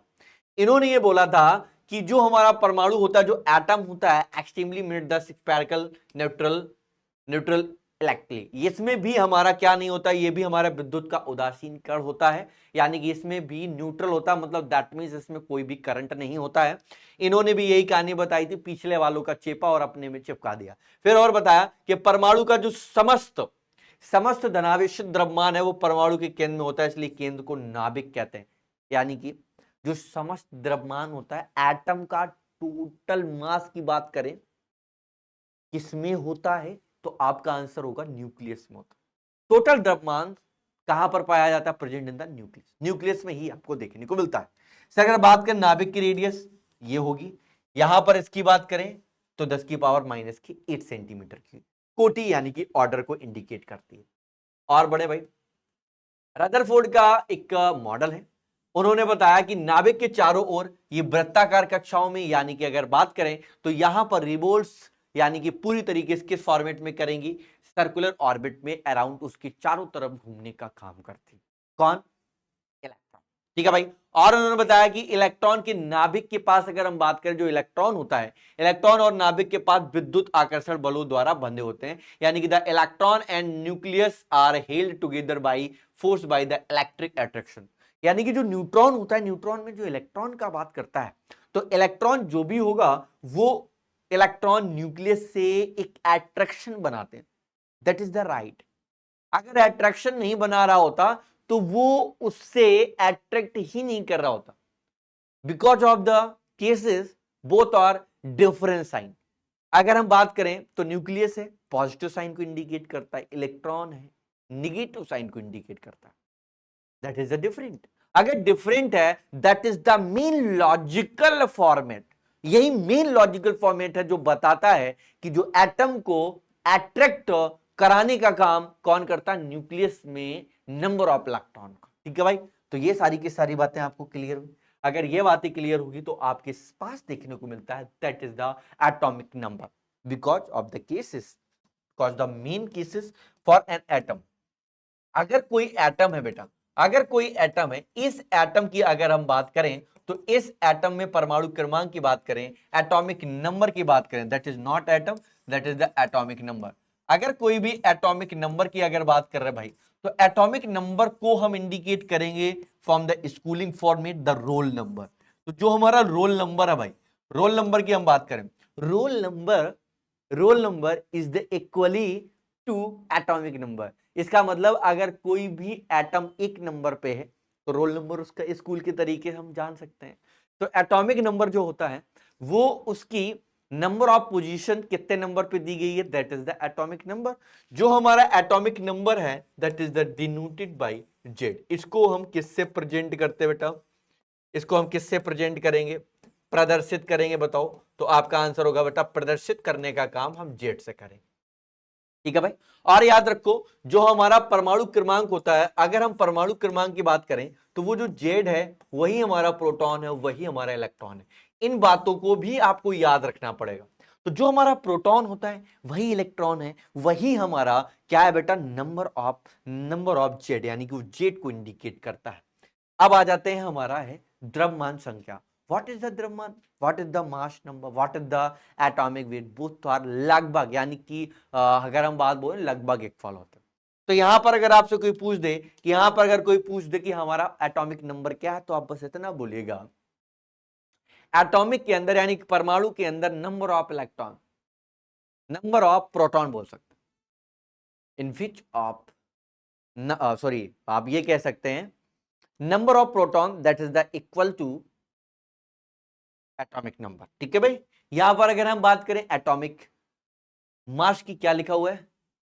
S1: इन्होंने ये बोला था कि जो हमारा परमाणु होता है, जो एटम होता है, extremely mid the spherical neutral neutral electrically, इसमें भी हमारा क्या नहीं होता, ये भी हमारा विद्युत का उदासीन कण होता है। यानी कि इसमें भी न्यूट्रल होता है, मतलब दैट मींस इसमें कोई भी करंट नहीं होता है। इन्होंने भी यही कहानी बताई थी, पिछले वालों का चेपा और अपने में चिपका दिया। फिर और बताया कि परमाणु का जो समस्त समस्त धनावेशित द्रव्यमान है वो परमाणु के केंद्र में होता है, इसलिए केंद्र को नाभिक कहते हैं। यानी कि जो समस्त द्रव्यमान होता है, एटम का टोटल मास की बात करें किसमें होता है, तो आपका आंसर होगा न्यूक्लियस में होता है। टोटल द्रव्यमान कहां पर पाया जाता है? Present in the nucleus. Nucleus में ही आपको देखने को मिलता है। अगर बात करें नाभिक की रेडियस, ये होगी। यहां पर इसकी बात करें तो 10 की पावर माइनस की 8 सेंटीमीटर की कोटि, यानी कि ऑर्डर को इंडिकेट करती है। और बड़े भाई, रदरफोर्ड का एक मॉडल है, उन्होंने बताया कि नाभिक के चारों ओर ये वृत्ताकार कक्षाओं में, यानी कि अगर बात करें तो यहां पर रिवोल्व्स, यानी कि पूरी तरीके से किस फॉर्मेट में करेंगी? सर्कुलर ऑर्बिट में अराउंड उसके चारों तरफ घूमने का काम करती। कौन? इलेक्ट्रॉन। ठीक है भाई। और उन्होंने बताया कि इलेक्ट्रॉन के नाभिक के पास अगर हम बात करें, जो इलेक्ट्रॉन होता है, इलेक्ट्रॉन और नाभिक के पास विद्युत आकर्षण बलों द्वारा बंधे होते हैं, यानी कि the electron and nucleus are held together by force by the electric attraction. यानी कि जो न्यूट्रॉन होता है, न्यूट्रॉन में जो इलेक्ट्रॉन का बात करता है, तो इलेक्ट्रॉन जो भी होगा वो इलेक्ट्रॉन न्यूक्लियस से एक अट्रैक्शन बनाते हैं। That is the right. अगर अट्रैक्शन नहीं बना रहा होता तो वो उससे अट्रैक्ट ही नहीं कर रहा होता, because of the cases both are different sign. अगर हम बात करें तो न्यूक्लियस है, पॉजिटिव साइन को इंडिकेट करता है, इलेक्ट्रॉन है, निगेटिव साइन को इंडिकेट करता है। That is the different. अगर डिफरेंट है, that is the main logical format. यही मेन लॉजिकल फॉर्मेट है जो बताता है कि जो एटम को अट्रैक्ट कराने का काम कौन करता है? न्यूक्लियस में नंबर ऑफ इलेक्ट्रॉन का। ठीक है भाई। तो ये सारी की सारी बातें आपको क्लियर हुई। अगर ये बातें क्लियर होगी तो आपके पास देखने को मिलता है that is the atomic number, because of the cases, because the main cases for an atom. अगर कोई एटम है बेटा, अगर कोई एटम है, इस एटम की अगर हम बात करें तो इस एटम में परमाणु क्रमांक की बात करें, एटॉमिक नंबर की बात करें, that is not atom, that is the atomic number. अगर कोई भी एटॉमिक नंबर की अगर बात कर रहे हैं भाई, तो एटॉमिक नंबर को हम इंडिकेट करेंगे from the schooling format, the roll number. तो जो हमारा रोल नंबर है भाई, रोल नंबर की हम बात करें, roll number is the equally to atomic number. इसका मतलब अगर कोई भी एटम एक नंबर पे है तो रोल नंबर उसका स्कूल के तरीके हम जान सकते हैं। तो एटॉमिक नंबर जो होता है वो उसकी नंबर ऑफ पोजीशन कितने नंबर पे दी गई है, that is the atomic number. जो हमारा एटॉमिक नंबर है that is the denoted by Z. इसको हम किससे प्रेजेंट करते हैं बेटा? इसको हम किससे प्रेजेंट करेंगे, प्रदर्शित करेंगे? बताओ। तो आपका आंसर होगा बेटा, प्रदर्शित करने का काम हम जेड से करेंगे। ठीक है भाई। और याद रखो, जो हमारा परमाणु क्रमांक होता है, अगर हम परमाणु क्रमांक की बात करें तो वो जो जेड है वही हमारा प्रोटॉन है, वही हमारा इलेक्ट्रॉन है। इन बातों को भी आपको याद रखना पड़ेगा। तो जो हमारा प्रोटॉन होता है वही इलेक्ट्रॉन है, वही हमारा क्या है बेटा? नंबर ऑफ जेड, यानी कि वो जेड को इंडिकेट करता है। अब आ जाते हैं हमारा है द्रव्यमान संख्या। व्हाट इज द द्रव्यमान, what is the mass number, what is the atomic weight? Both are लगभग, यानी कि अगर हम बात बोले लगभग इक्वल होते हैं। तो यहां पर अगर आपसे कोई पूछ दे कि यहां पर अगर कोई पूछ दे कि हमारा एटॉमिक नंबर क्या है, तो आप बस इतना बोलिएगा, एटॉमिक के अंदर यानी कि परमाणु के अंदर number of electron, number of proton बोल सकते हैं, इन विच ऑफ, सॉरी आप ये कह सकते हैं number of proton that is the equal to atomic number. ठीक है भाई। यहां पर अगर हम बात करें एटॉमिक मास की, क्या लिखा हुआ है?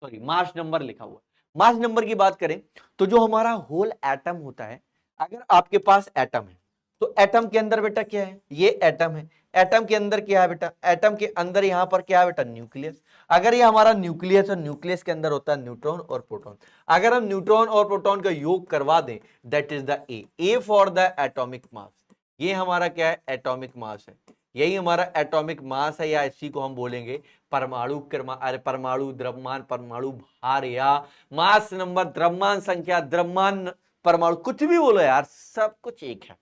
S1: सॉरी, मास नंबर लिखा हुआ है। मास नंबर की बात करें तो जो हमारा होल एटम होता है, अगर आपके पास एटम है तो एटम के अंदर बेटा क्या है? ये एटम है। एटम के अंदर क्या है बेटा? एटम के अंदर यहां पर क्या है बेटा? न्यूक्लियस। अगर ये हमारा न्यूक्लियस है, न्यूक्लियस के अंदर होता है न्यूट्रॉन और प्रोटॉन। अगर हम न्यूट्रॉन और प्रोटॉन का योग करवा दें, that is the A for the atomic मास। ये हमारा क्या है? एटॉमिक मास है। यही हमारा एटॉमिक मास है, या इसी को हम बोलेंगे परमाणु अरे परमाणु द्रव्यमान, परमाणु भार, या मास नंबर, द्रव्यमान संख्या, द्रव्यमान, परमाणु, कुछ भी बोलो यार, सब कुछ एक है।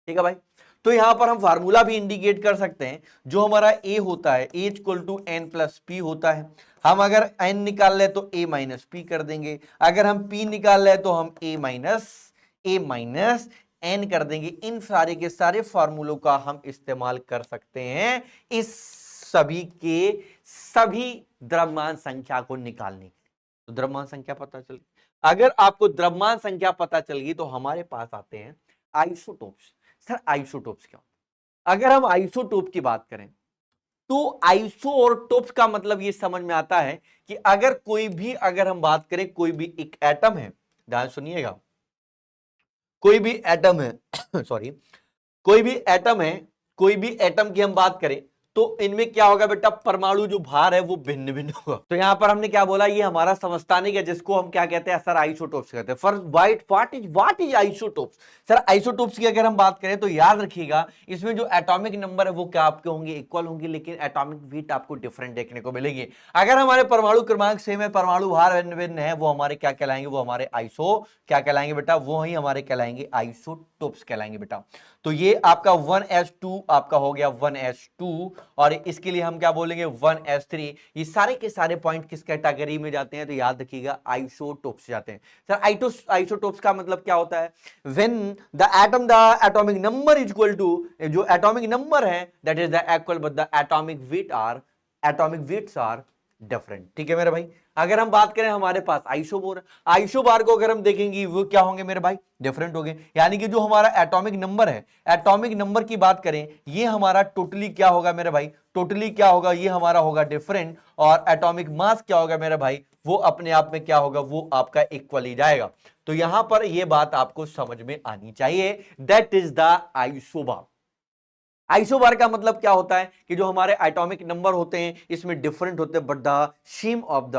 S1: ठीक है भाई। तो यहां पर हम फार्मूला भी इंडिकेट कर सकते हैं। जो हमारा ए होता है, A equal to N plus P होता है। हम अगर एन निकाल ले तो ए माइनस पी कर देंगे, अगर हम पी निकाल ले तो हम ए माइनस एन कर देंगे। इन सारे के सारे फार्मूलों का हम इस्तेमाल कर सकते हैं इस सभी के सभी द्रव्यमान संख्या को निकालने के लिए। तो द्रव्यमान संख्या पता चल गई। अगर आपको द्रव्यमान संख्या पता चल गई तो हमारे पास आते हैं आइसोटोप्स। सर आइसोटोप्स क्या होता है? अगर हम आइसोटोप की बात करें तो आइसो और टोप्स का मतलब ये समझ में आता है कि अगर कोई भी, अगर हम बात करें कोई भी एक एटम है, ध्यान सुनिएगा, कोई भी एटम है सॉरी, कोई भी एटम है, कोई भी एटम की हम बात करें तो इनमें क्या होगा बेटा, परमाणु जो भार है वो भिन्न भिन्न होगा। तो यहां पर हमने क्या बोला, ये हमारा समस्थानिक है जिसको हम क्या कहते हैं सर, आइसोटोप्स कहते हैं। First white what is isotopes. Sir isotopes की अगर हम बात करें तो याद रखिएगा इसमें जो एटॉमिक नंबर है वो क्या आपके होंगे, इक्वल होंगे, लेकिन एटॉमिक वेट आपको डिफरेंट देखने को मिलेगी। अगर हमारे परमाणु क्रमांक सेम है, परमाणु भार भिन्न भिन्न है, वो हमारे क्या कहलाएंगे, वो हमारे आइसो क्या कहलाएंगे बेटा, वो ही हमारे कहलाएंगे आइसोटोप्स कहलाएंगे बेटा। तो ये आपका 1s2 आपका हो गया 1s2, और इसके लिए हम क्या बोलेंगे 1s3। ये सारे के सारे पॉइंट किस कैटेगरी में जाते हैं, तो याद रखिएगा आइसोटोप्स जाते हैं। सर आइसोटोप्स का मतलब क्या होता है, when the atomic number is equal to, जो एटॉमिक नंबर है that is the equal but the atomic weights are different. ठीक है मेरे भाई। अगर हम बात करें हमारे पास आइसोबार को अगर हम देखेंगे वो क्या होंगे मेरे भाई, डिफरेंट होंगे। यानी कि जो हमारा एटॉमिक नंबर है, एटॉमिक नंबर की बात करें, ये हमारा टोटली क्या होगा मेरे भाई, टोटली क्या होगा, ये हमारा होगा डिफरेंट। और एटॉमिक मास क्या होगा मेरे भाई, वो अपने आप में क्या होगा, वो आपका इक्वल ही जाएगा। तो यहां पर ये बात आपको समझ में आनी चाहिए, that is the isobar. Isobar का मतलब क्या होता है कि जो हमारे एटॉमिक नंबर होते हैं इसमें डिफरेंट होते हैं but the same of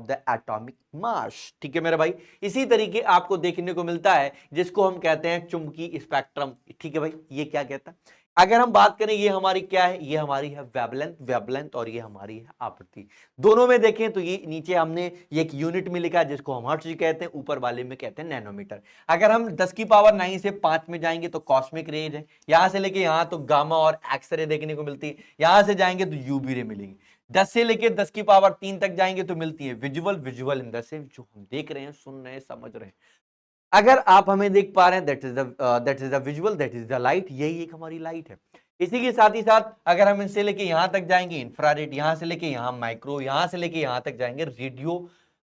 S1: the atomic mass. ठीक है मेरे भाई। इसी तरीके आपको देखने को मिलता है जिसको हम कहते हैं चुंबकीय स्पेक्ट्रम। ठीक है भाई, ये क्या कहता है, अगर हम बात करें ये हमारी क्या है, ये हमारी है वेवलेंथ और ये हमारी है आवृत्ति। दोनों में देखें तो ये नीचे हमने ये एक यूनिट में लिखा है जिसको हम हर्ट्ज कहते हैं, ऊपर वाले में कहते हैं नैनोमीटर। अगर हम 10 की पावर 9 से 5 में जाएंगे तो कॉस्मिक रेज है, यहां से लेके यहां तो गामा और एक्सरे देखने को मिलती है, यहां से जाएंगे तो यूवी रे मिलेगी। 10 से लेके 10 की पावर 3 तक जाएंगे तो मिलती है विजुअल इन द सेंस जो हम देख रहे हैं, सुन रहे हैं, समझ रहे हैं। अगर आप हमें देख पा रहे हैं that is the visual, that is the light, यही एक हमारी लाइट है। इसी के साथ ही साथ अगर हम इनसे लेके यहां तक जाएंगे इंफ्रारेड, यहां से लेके यहां माइक्रो, यहां से लेके यहां तक जाएंगे रेडियो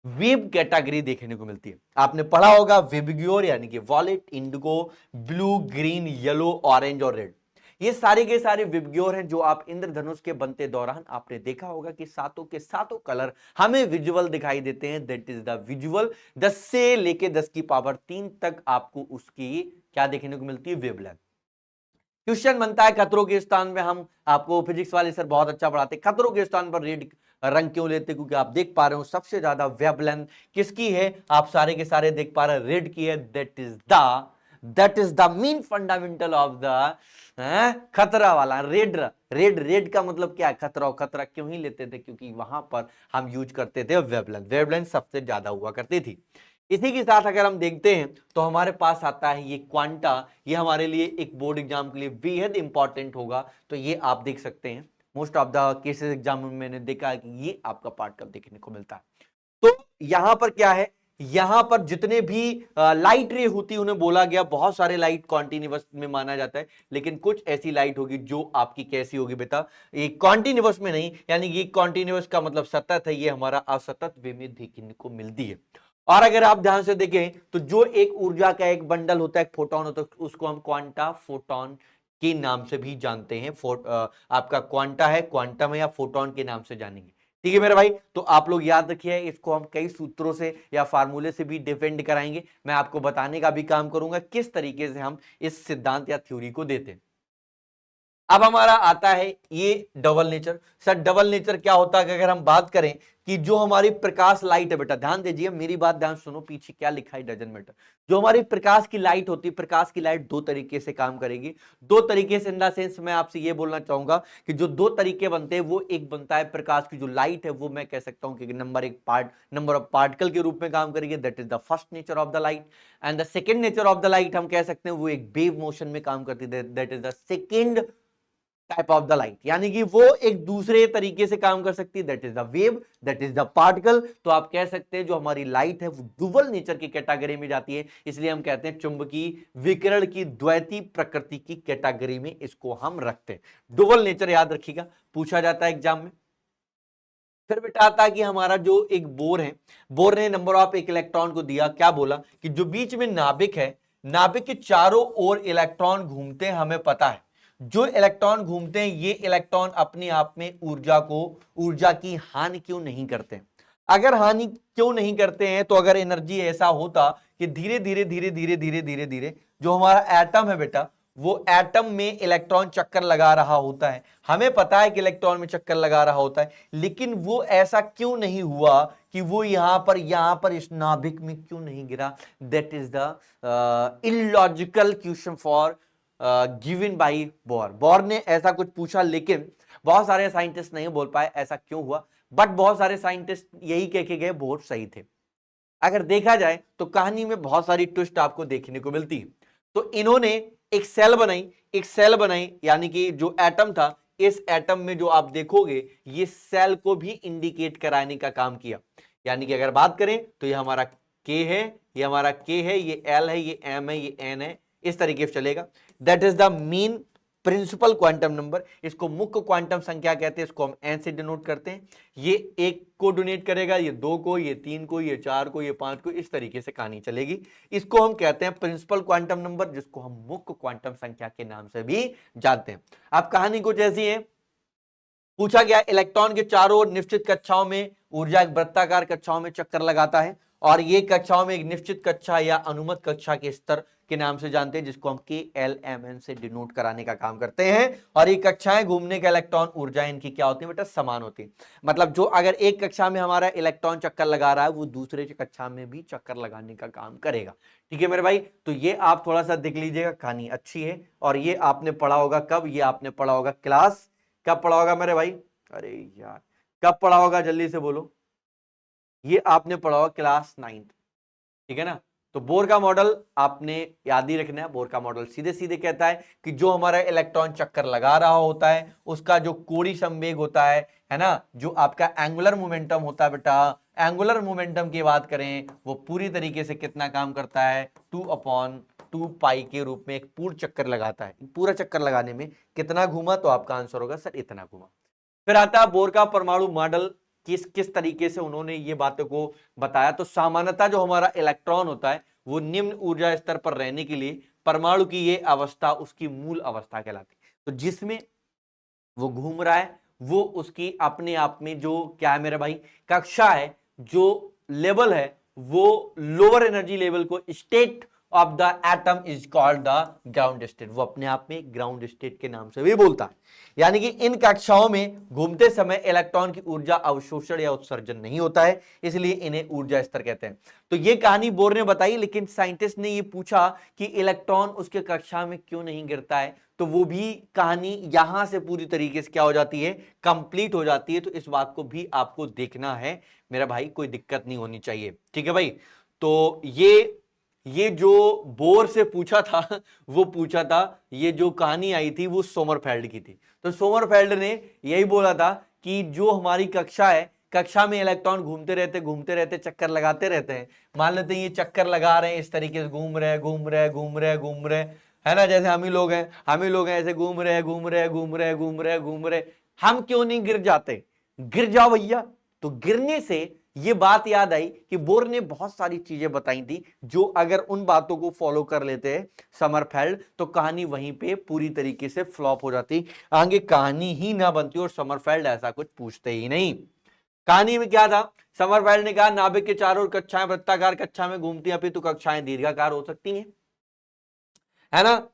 S1: वेव कैटेगरी देखने को मिलती है। आपने पढ़ा होगा विबग्योर यानी कि wallet, Indigo, blue, green, yellow, orange और रेड। ये सारे के सारे विबग्योर हैं जो आप इंद्रधनुष के बनते दौरान आपने देखा होगा कि सातों के सातों कलर हमें विजुअल दिखाई देते हैं, दैट इज द विजुअल। 10 से लेके 10 की पावर 3 तक आपको उसकी क्या देखने को मिलती है, वेवलेंथ। क्वेश्चन बनता है खतरों के स्थान में, हम आपको फिजिक्स वाले सर बहुत अच्छा पढ़ाते हैं, खतरों के स्थान पर रेड रंग क्यों लेते, क्योंकि आप देख पा रहे हो सबसे ज्यादा वेवलेंथ किसकी है, आप सारे के सारे देख पा रहे हैं रेड की है। That is the main fundamental of the खतरा वाला रेड। रेड का मतलब क्या है, खतरा। खतरा क्यों ही लेते थे, क्योंकि वहां पर हम यूज करते थे वेवलेंथ सबसे ज्यादा हुआ करती थी। इसी के साथ अगर हम देखते हैं तो हमारे पास आता है ये क्वांटा, ये हमारे लिए एक बोर्ड एग्जाम के लिए बेहद इंपॉर्टेंट होगा। तो ये आप देख सकते हैं most of the cases exam में मैंने देखा है कि ये आपका पार्ट कब देखने को मिलता है। तो यहां पर क्या है, यहां पर जितने भी लाइट रे होती है उन्हें बोला गया, बहुत सारे लाइट कॉन्टिन्यूअस में माना जाता है, लेकिन कुछ ऐसी लाइट होगी जो आपकी कैसी होगी बेटा, ये कॉन्टिन्यूअस में नहीं, यानी कि कॉन्टिन्यूअस का मतलब सतत है, ये हमारा असतत वे में देखने को मिलती है। और अगर आप ध्यान से देखें तो जो एक ऊर्जा का एक बंडल होता है, एक फोटोन होता है, उसको हम क्वांटा फोटोन के नाम से भी जानते हैं। आपका क्वांटा है, क्वांटम है या फोटोन के नाम से जानेंगे। ठीक है मेरे भाई, तो आप लोग याद रखिए, इसको हम कई सूत्रों से या फार्मूले से भी डिफेंड कराएंगे। मैं आपको बताने का भी काम करूंगा किस तरीके से हम इस सिद्धांत या थ्योरी को देते हैं। अब हमारा आता है ये double nature. Sir double nature क्या होता है, अगर हम बात करें कि जो हमारी प्रकाश लाइट है, बेटा ध्यान दीजिए, मेरी बात ध्यान सुनो, पीछे क्या लिखा है डजंट मैटर। जो हमारी प्रकाश की लाइट होती है, प्रकाश की लाइट दो तरीके से काम करेगी। दो तरीके से इन द सेंस मैं आपसे ये बोलना चाहूंगा कि जो दो तरीके बनते हैं, वो एक बनता है प्रकाश की जो लाइट है, वो मैं कह सकता हूं कि नंबर ऑफ पार्टिकल के रूप में काम करेगी, that is the first nature of the light. And the second nature of the light हम कह सकते हैं वो एक वेव मोशन में काम करती है, that is the second type of the light, यानी कि वो एक दूसरे तरीके से काम कर सकती है, that is the wave, that is the particle. तो आप कह सकते हैं जो हमारी लाइट है वो डुअल नेचर की कैटेगरी में जाती है, इसलिए हम कहते हैं चुंबकीय विकिरण की द्वैती प्रकृति की कैटेगरी में इसको हम रखते हैं। डुअल नेचर याद रखिएगा, पूछा जाता है एग्जाम में। फिर बेटा आता है कि हमारा जो एक बोर है, बोर ने नंबर ऑफ एक इलेक्ट्रॉन को दिया, क्या बोला कि जो बीच में नाभिक है, नाभिक के चारों ओर इलेक्ट्रॉन घूमते हैं, हमें पता है जो इलेक्ट्रॉन घूमते हैं ये इलेक्ट्रॉन अपने आप में ऊर्जा की हानि क्यों नहीं करते। अगर हानि क्यों नहीं करते हैं, तो अगर एनर्जी ऐसा होता कि धीरे धीरे धीरे धीरे धीरे धीरे धीरे जो हमारा एटम है बेटा, वो एटम में इलेक्ट्रॉन चक्कर लगा रहा होता है, हमें पता है कि इलेक्ट्रॉन में चक्कर लगा रहा होता है, लेकिन वो ऐसा क्यों नहीं हुआ कि वो यहां पर इस नाभिक में क्यों नहीं गिरा। That is the illogical question for given by bore. Bore ने ऐसा कुछ पूछा, लेकिन बहुत सारे साइंटिस्ट नहीं बोल पाए ऐसा क्यों हुआ, बट बहुत सारे साइंटिस्ट यही कह के गए बोर सही थे। अगर देखा जाए तो कहानी में बहुत सारी ट्विस्ट आपको देखने को मिलती है। तो इन्होंने एक सेल बनाई, यानी कि जो एटम था, इस एटम में जो आप देखोगे ये सेल को भी इंडिकेट कराने का काम किया। यानी कि अगर बात करें तो ये हमारा के है, ये हमारा के है, ये एल है, ये एम है, ये एन है, इस तरीके से चलेगा। That is the mean principal quantum number, इसको मुख्य क्वांटम संख्या कहते हैं, इसको हम एन से डिनोट करते हैं। ये एक को डोनेट करेगा, ये दो को, ये तीन को, ये चार को, ये पांच को, इस तरीके से कहानी चलेगी। इसको हम कहते हैं प्रिंसिपल क्वांटम नंबर, जिसको हम मुख्य क्वांटम संख्या के नाम से भी जानते हैं। अब कहानी कुछ ऐसी है, पूछा गया इलेक्ट्रॉन के चारों ओर निश्चित कक्षाओं में ऊर्जा एक वृत्ताकार कक्षाओं में चक्कर लगाता है, और ये कक्षाओं में एक निश्चित कक्षा या अनुमत कक्षा के स्तर के नाम से जानते हैं, जिसको हम के एल एम एन से डिनोट कराने का काम करते हैं। और ये कक्षाएं घूमने का इलेक्ट्रॉन ऊर्जा इनकी क्या होती है बेटा, समान होती है। मतलब जो अगर एक कक्षा में हमारा इलेक्ट्रॉन चक्कर लगा रहा है, वो दूसरे कक्षा में भी चक्कर लगाने का काम करेगा। ठीक है मेरे भाई, तो ये आप थोड़ा सा देख लीजिएगा, कहानी अच्छी है। और ये आपने पढ़ा होगा कब, ये आपने पढ़ा होगा क्लास, कब पढ़ा होगा मेरे भाई, अरे यार कब पढ़ा होगा जल्दी से बोलो, ये आपने पढ़ा होगा क्लास 9th। ठीक है ना। तो बोर का मॉडल आपने याद ही रखना है। बोर का मॉडल सीधे सीधे कहता है कि जो हमारा इलेक्ट्रॉन चक्कर लगा रहा होता है, उसका जो कोणीय संवेग होता है ना, जो आपका एंगुलर मोमेंटम होता है बेटा, एंगुलर मोमेंटम की बात करें, वो पूरी तरीके से कितना काम करता है, 2/2 के रूप में एक पूर्ण चक्कर लगाता है। पूरा चक्कर लगाने में कितना घूमा, तो आपका आंसर होगा सर इतना घूमा। फिर आता है बोर का परमाणु मॉडल, किस किस तरीके से उन्होंने ये बातों को बताया। तो सामान्यतः जो हमारा इलेक्ट्रॉन होता है, वो निम्न ऊर्जा स्तर पर रहने के लिए परमाणु की ये अवस्था उसकी मूल अवस्था कहलाती है। तो जिसमें वो घूम रहा है, वो उसकी अपने आप में जो क्या है मेरे भाई, कक्षा है, जो लेवल है, वो लोअर एनर्जी लेवल को state of the atom is called the ground state, वो अपने आप में ग्राउंड स्टेट के नाम से भी बोलता है। यानी कि इन कक्षाओं में घूमते समय इलेक्ट्रॉन की ऊर्जा अवशोषण या उत्सर्जन नहीं होता है, इसलिए इन्हें ऊर्जा स्तर कहते हैं। तो ये कहानी बोर ने बताई, लेकिन साइंटिस्ट ने ये पूछा कि इलेक्ट्रॉन उसके कक्षा में क्यों नहीं गिरता है, तो वो भी कहानी यहां से पूरी तरीके से क्या हो जाती है, कंप्लीट हो जाती है। तो इस बात को भी आपको देखना है मेरा भाई, कोई दिक्कत नहीं होनी चाहिए। ठीक है भाई। तो ये जो बोर से पूछा था, वो पूछा था, ये जो कहानी आई थी वो सोमरफेल्ड की थी। तो सोमरफेल्ड ने यही बोला था कि जो हमारी कक्षा है, कक्षा में इलेक्ट्रॉन घूमते रहते चक्कर लगाते रहते हैं। मान लेते हैं ये चक्कर लगा रहे हैं, इस तरीके से घूम रहे है ना, जैसे हम ही लोग हैं ऐसे घूम रहे। हम क्यों नहीं गिर जाते, गिर जाओ भैया। तो गिरने से ये बात याद आई कि बोर ने बहुत सारी चीजें बताई थी, जो अगर उन बातों को फॉलो कर लेते हैं समरफेल्ड, तो कहानी वहीं पे पूरी तरीके से फ्लॉप हो जाती, आगे कहानी ही ना बनती, और समरफेल्ड ऐसा कुछ पूछते ही नहीं। कहानी में क्या था, समरफेल्ड ने कहा नाभिक के चारों ओर कक्षाएं वृत्ताकार कक्षा में घूमती हैं, अपितु कक्षाएं दीर्घाकार हो सकती हैं, है ना।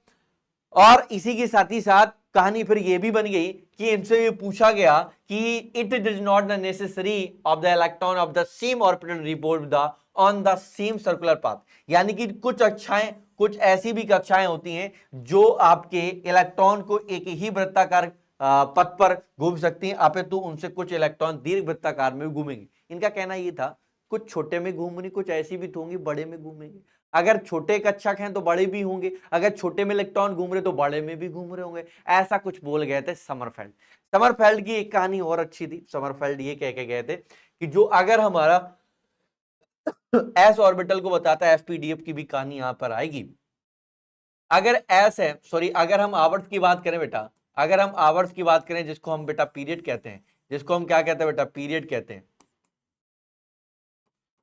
S1: और इसी के साथ ही साथ कहानी फिर ये भी बन गई कि इनसे ये पूछा गया कि it is not the necessary of the electron of the same orbital revolve the on the same circular path. यानी कि कुछ ऐसी भी कक्षाएं होती हैं जो आपके इलेक्ट्रॉन को एक ही वृत्ताकार पथ पर घूम सकती हैं, अपितु उनसे कुछ इलेक्ट्रॉन दीर्घ वृत्ताकार में घूमेंगे। इनका कहना यह था कुछ छोटे में घूमेंगे, कुछ ऐसी भी होंगी बड़े में घूमेंगे। अगर छोटे कक्षक हैं तो बड़े भी होंगे, अगर छोटे में इलेक्ट्रॉन घूम रहे तो बड़े में भी घूम रहे होंगे, ऐसा कुछ बोल गए थे समरफेल्ड। समरफेल्ड की एक कहानी और अच्छी थी। समरफेल्ड ये कह के गए थे कि जो अगर हमारा एस ऑर्बिटल को बताता है, एसपीडीएफ की भी कहानी यहां पर आएगी। अगर एस है, सॉरी, अगर हम आवर्त की बात करें बेटा, अगर हम आवर्त की बात करें, जिसको हम बेटा पीरियड कहते हैं, जिसको हम क्या कहते हैं बेटा, पीरियड कहते हैं,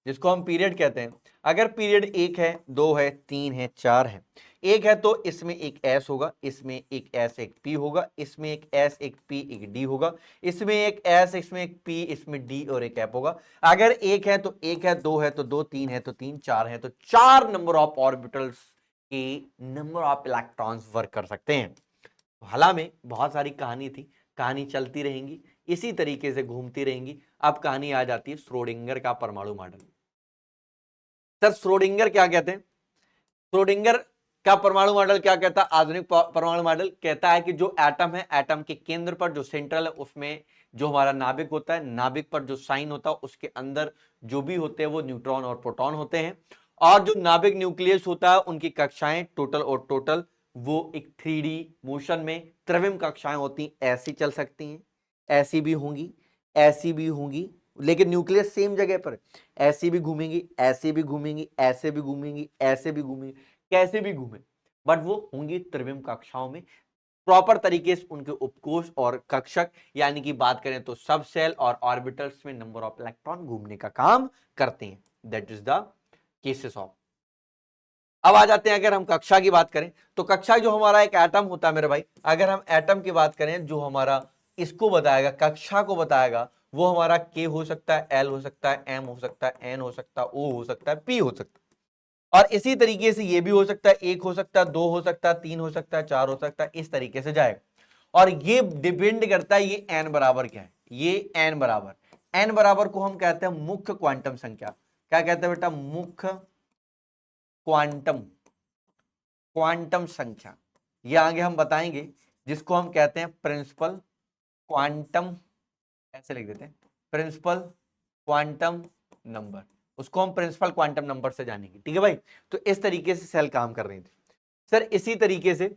S1: जिसको हम पीरियड कहते हैं। अगर पीरियड 1 है, 2 है, 3 है, 4 है, 1 है तो इसमें एक एस होगा, इसमें एक एस एक पी होगा, इसमें एक एस एक पी एक डी होगा, इसमें एक एस, इसमें एक पी, इसमें डी और एक एप होगा। अगर 1 है तो 1 है, 2 है तो 2, 3 है तो 3, 4 है तो 4 नंबर ऑफ ऑर्बिटल्स के नंबर ऑफ इलेक्ट्रॉन्स वर्क कर सकते हैं। हालांकि में बहुत सारी कहानी थी, कहानी चलती रहेंगी, इसी तरीके से घूमती रहेंगी। अब कहानी आ जाती है श्रोडिंगर का परमाणु मॉडल। सर श्रोडिंगर क्या कहते हैं? श्रोडिंगर का परमाणु मॉडल क्या कहता है? आधुनिक परमाणु मॉडल कहता है कि जो एटम है, एटम के केंद्र पर जो सेंट्रल है, उसमें जो हमारा नाभिक होता है, नाभिक पर जो साइन होता है, उसके अंदर जो भी होते हैं वो न्यूट्रॉन और प्रोटॉन होते हैं। और जो नाभिक न्यूक्लियस होता है, उनकी कक्षाएं टोटल और टोटल वो एक 3D मोशन में त्रिविम कक्षाएं होती, ऐसी चल सकती हैं, ऐसी भी होंगी, ऐसी भी होंगी, लेकिन न्यूक्लियस सेम जगह पर, ऐसी भी घूमेंगी, ऐसे भी घूमेंगी, ऐसे भी घूमेंगी, ऐसे भी घूमेंगी, कैसे भी घूमे, बट वो होंगी त्रिविम कक्षाओं में। प्रॉपर तरीके से उनके उपकोष और कक्षक, यानी कि बात करें तो सब सेल और ऑर्बिटल्स में नंबर ऑफ इलेक्ट्रॉन घूमने का काम करते हैं। That is the cases of. अब आ जाते हैं, अगर हम कक्षा की बात करें तो कक्षा जो हमारा एक एटम होता है मेरे भाई, अगर हम एटम की बात करें, जो हमारा इसको बताएगा, कक्षा को बताएगा, वो हमारा के हो सकता है, एल हो सकता है, एम हो सकता है, एन हो सकता है, ओ हो सकता है, पी हो सकता है। और इसी तरीके से ये भी हो सकता है, 1 हो सकता है, 2 हो सकता है, 3 हो सकता है, 4 हो सकता है, इस तरीके से जाएगा। और ये डिपेंड करता है ये एन बराबर क्या है। ये एन बराबर को हम कहते हैं मुख्य क्वांटम संख्या। क्या कहते हैं बेटा? मुख्य क्वांटम, क्वांटम संख्या। ये आगे हम बताएंगे, जिसको हम कहते हैं प्रिंसिपल क्वांटम, ऐसे लिख देते हैं, प्रिंसिपल क्वांटम नंबर। उसको हम प्रिंसिपल क्वांटम नंबर से जानेंगे, ठीक है भाई। तो इस तरीके से सेल काम कर रही थी। सर इसी तरीके से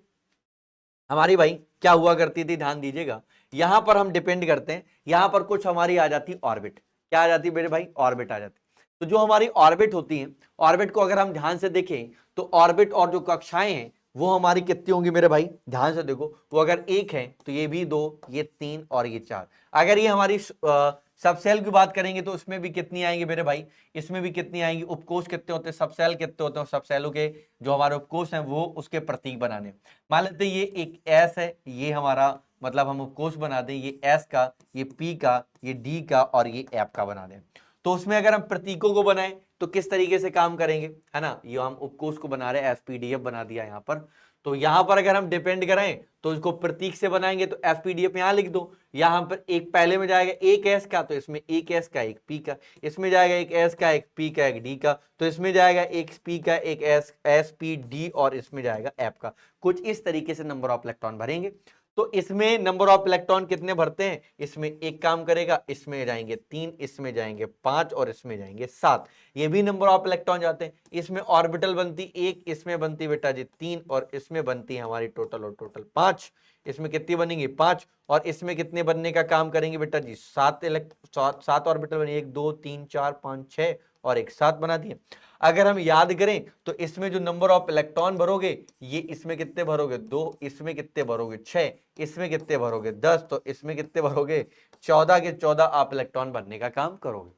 S1: हमारी भाई क्या हुआ करती थी, ध्यान दीजिएगा, यहां पर हम डिपेंड करते हैं, यहां पर कुछ हमारी आ जाती ऑर्बिट। क्या आ जाती मेरे भाई? ऑर्बिट आ जाती। तो जो हमारी ऑर्बिट होती है, ऑर्बिट को अगर हम ध्यान से देखें तो ऑर्बिट और जो कक्षाएं हैं वो हमारी कितनी होंगी मेरे भाई? ध्यान से देखो, वो अगर 1 है तो ये भी 2, ये 3 और ये 4। अगर ये हमारी सब सेल की बात करेंगे तो उसमें भी कितनी आएंगी मेरे भाई? इसमें भी कितनी आएंगी? उपकोष कितने होते हैं, सब सेल कितने होते हैं, सब सेलों के जो हमारे उपकोष हैं वो उसके प्रतीक बनाने। मान लेते हैं ये एक एस है, ये हमारा मतलब हम उपकोष बना दें, ये एस का, ये पी का, ये डी का और ये एफ का बना दें। तो उसमें अगर हम प्रतीकों को बनाएं तो किस तरीके से काम करेंगे, है ना? ये हम उपकोष को बना रहे हैं, एसपीडीएफ बना दिया यहाँ पर। तो यहां पर अगर हम डिपेंड करें तो इसको प्रतीक से बनाएंगे, तो एसपीडीएफ यहां लिख दो। यहां पर एक पहले में जाएगा एक एस का, तो इसमें एक एस का एक पी का, इसमें जाएगा एक एस का एक पी का एक डी का, तो इसमें जाएगा एक पी का एक एस पी डी और इसमें जाएगा एफ का। कुछ इस तरीके से नंबर ऑफ इलेक्ट्रॉन भरेंगे। तो इसमें नंबर ऑफ इलेक्ट्रॉन कितने भरते हैं? इसमें एक काम करेगा, इसमें जाएंगे 3, इसमें जाएंगे 5 और इसमें जाएंगे 7। ये भी नंबर ऑफ इलेक्ट्रॉन जाते हैं। इसमें ऑर्बिटल बनती 1, इसमें बनती बेटा जी 3 और इसमें बनती है हमारी टोटल और टोटल 5। इसमें कितनी बनेंगी? 5। और इसमें कितने बनने का काम करेंगे बेटा जी? 7 ऑर्बिटल बने, 1 2 3 4 5 6 और एक 7 बना दिए। अगर हम याद करें तो इसमें जो नंबर ऑफ इलेक्ट्रॉन भरोगे, ये इसमें कितने भरोगे? 2, इसमें कितने भरोगे? 6, इसमें कितने भरोगे? 10, तो इसमें कितने भरोगे? 14 के 14 आप इलेक्ट्रॉन भरने का काम करोगे।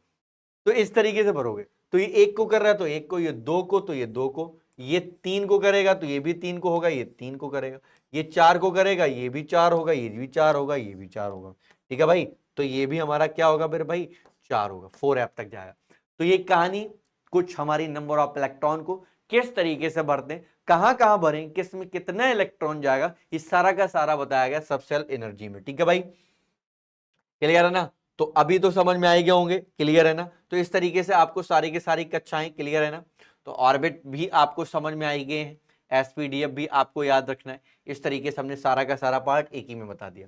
S1: तो इस तरीके से भरोगे। तो ये 1 को कर रहा है तो 1 को, ये 2 को तो ये 2 को, ये 3 को करेगा तो ये भी 3 को होगा, ये 3 को करेगा, ये 4 को करेगा, ये भी 4 होगा, ये भी 4 होगा, ये भी 4 होगा। ठीक है भाई, तो ये भी हमारा क्या होगा मेरे भाई? 4 होगा, 4f तक जाएगा। तो ये कहानी कुछ हमारी नंबर ऑफ इलेक्ट्रॉन को किस तरीके से भरते हैं, कहां भरें, किस में कितना इलेक्ट्रॉन जाएगा, इस सारा का सारा बताया गया सब सेल एनर्जी में। ठीक है भाई, क्लियर है ना? तो अभी तो समझ में आ गए होंगे, क्लियर है ना? तो इस तरीके से आपको सारी की सारी कक्षाएं क्लियर है ना? तो ऑर्बिट भी आपको समझ में आ गए हैं, एसपीडीएफ भी आपको याद रखना है। इस तरीके से हमने सारा का सारा पार्ट एक ही में बता दिया।